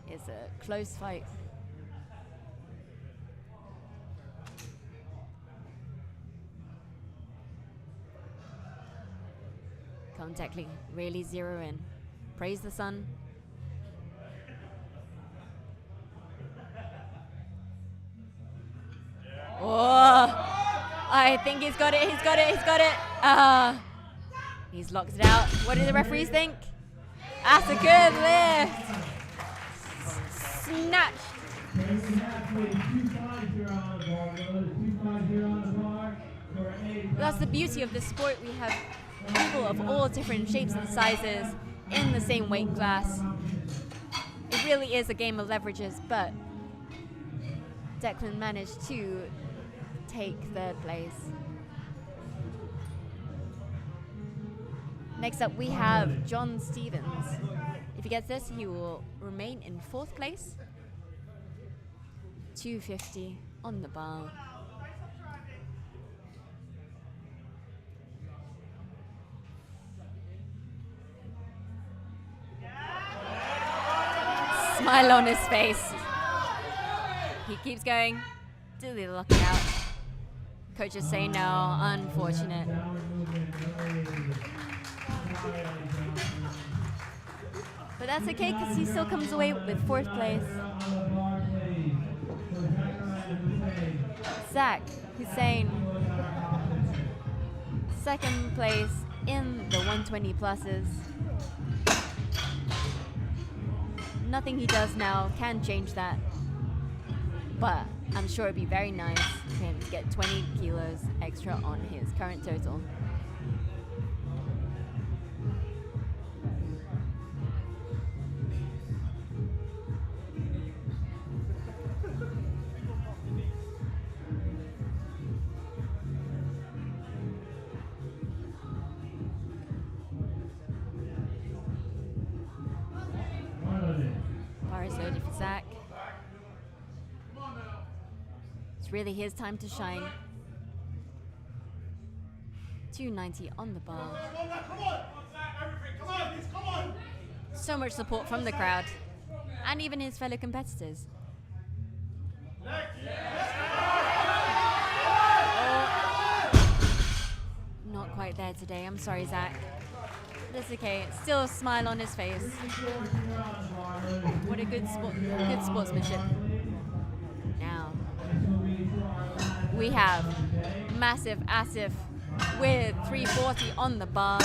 it's a close fight. Come on, Declan, really zero in. Praise the sun. Oh, I think he's got it, he's got it, he's got it. He's locked it out. What do the referees think? That's a good lift. Snatched. That's the beauty of this sport. We have people of all different shapes and sizes in the same weight class. It really is a game of leverages, but Declan managed to take 3rd place. Next up, we have John Stevens. If he gets this, he will remain in 4th place. 250 on the bar. Smile on his face. He keeps going. Do they lock it out? Coaches say no, unfortunate. But that's okay because he still comes away with 4th place. Zach Hussein, 2nd place in the 120 pluses. Nothing he does now can change that. But I'm sure it'd be very nice for him to get 20 kilos extra on his current total. really his time to shine. 290 on the bar. So much support from the crowd and even his fellow competitors. Not quite there today. I'm sorry, Zach. That's okay. Still a smile on his face. What a good sportsmanship. Now we have massive Asif with 340 on the bar.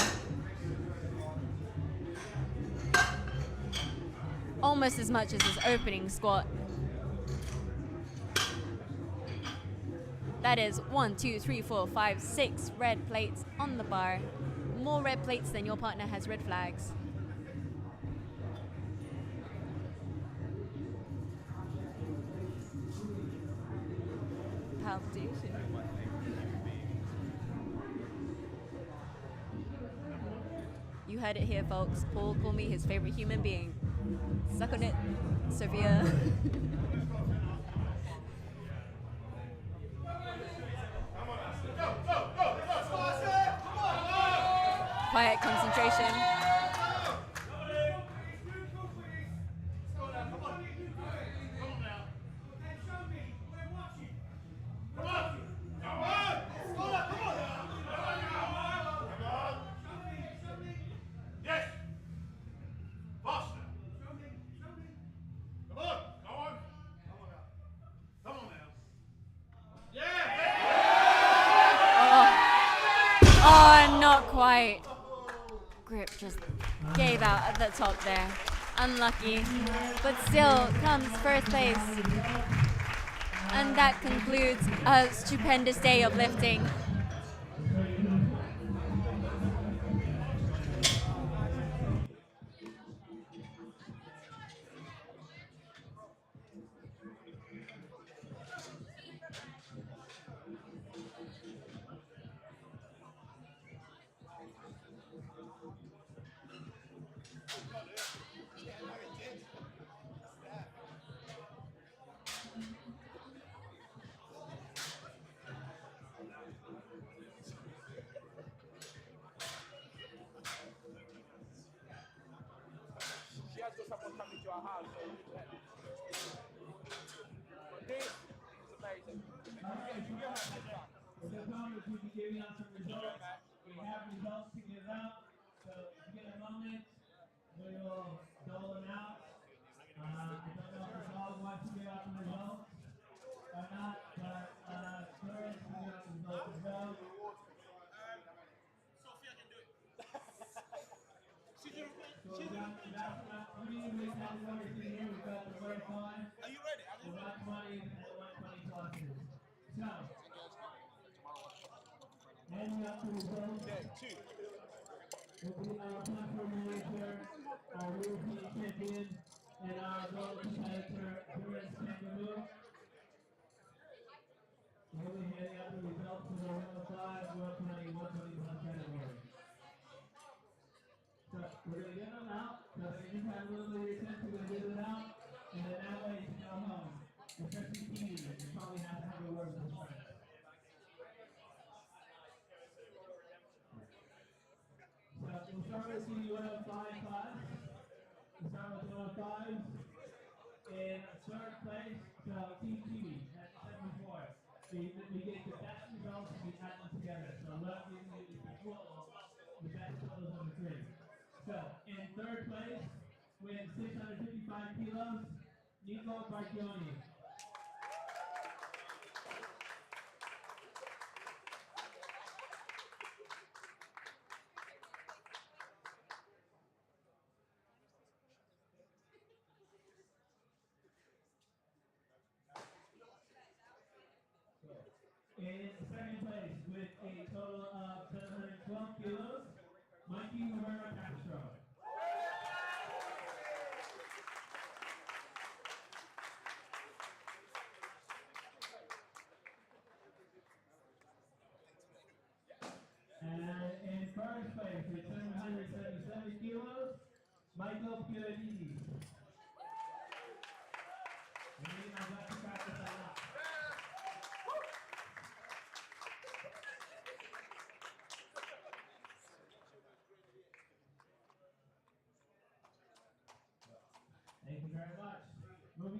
Almost as much as his opening squat. That is 1, 2, 3, 4, 5, 6 red plates on the bar. More red plates than your partner has red flags. Palpitation. You heard it here, folks. Paul called me his favorite human being. Suck on it, Sophia. Quiet concentration. Oh, not quite. Grip just gave out at the top there. Unlucky, but still comes first place. And that concludes a stupendous day of lifting. With the opponents, we'll be giving out some results. We have results to give out, so if you get a moment, we will dole them out. I don't know if the dog wants to give out the results or not, but Florence will give out the results as well. So we've got about 3 weight categories in here. We've got the 105, the 120, and the 120 classes. So, ending up the results will be our platform manager, our European champion, and our gold competitor, Florence Kangaroo. We'll be handing out the results for the 105, 120, 120 plus category. So we're going to get them out, so that you just have a little bit of your attention, we're going to get them out, and then that way you can go home. Especially you, you probably have to have a word with your friends. So we'll start with the u105 class. We'll start with the 105s. In third place, so Team Kiwi, as I said before, we get the best results and we add them together. So love giving you the control, the best totals of the 3. So in third place, with 655 kilos, Nico Bargioni. In second place, with a total of 712 kilos, Mikey Rivera Castro. And in first place, with 777 kilos, Michael Piranesi. I got to practice a lot.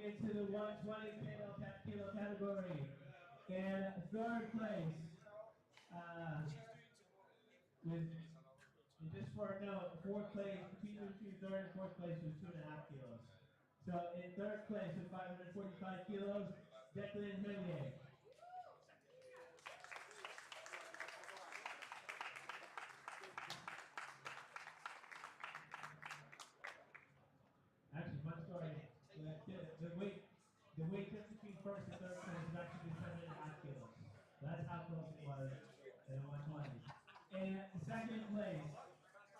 into the 120 kilo category. In third place, just for a note, fourth place, between third and fourth place was 2.5 kilos. So in third place with 545 kilos, Declan Henry. Actually, fun story. The weight just between first and third place is actually 7.5 kilos. That's how close it was in 120. And second place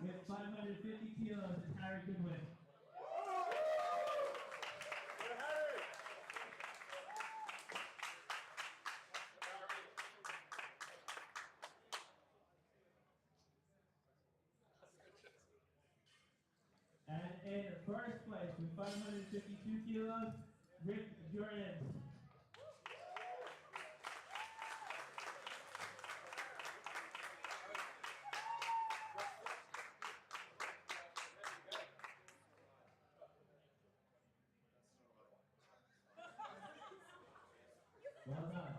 with 550 kilos is Harry Goodwin. And in first place with 552 kilos, Rick Durant. Well done.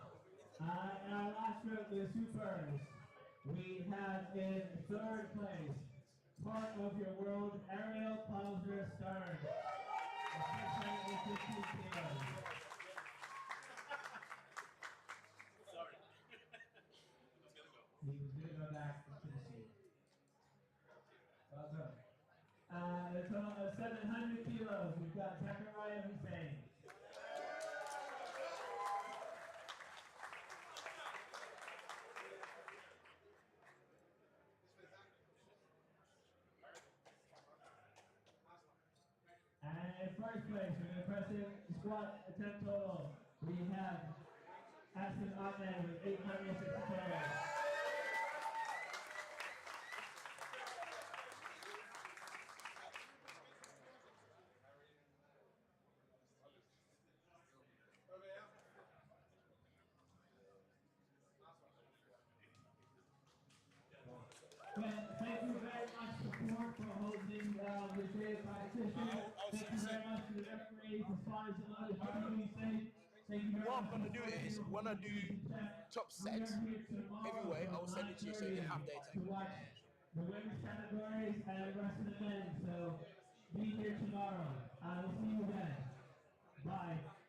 And our last group, the supers, we have in third place, part of your world, Ariel Pausner Stern, 615 kilos. Sorry. He was going to go back to the seat. Well done. A total of 700 kilos, we've got Zachariah Hussein. And in first place, we're going to press in squat attempt total. We have Hassan Ahmed with 860 kilos. Well, thank you very much support for holding this day competition. Thank you very much to the referees, the sponsors, and others for keeping me safe. Thank you very What much. I'm going to do is, when I do top sets, heavyweight, I'll send it to you so you can have data. To watch the women's categories and the rest of the men. So be here tomorrow. I will see you then. Bye.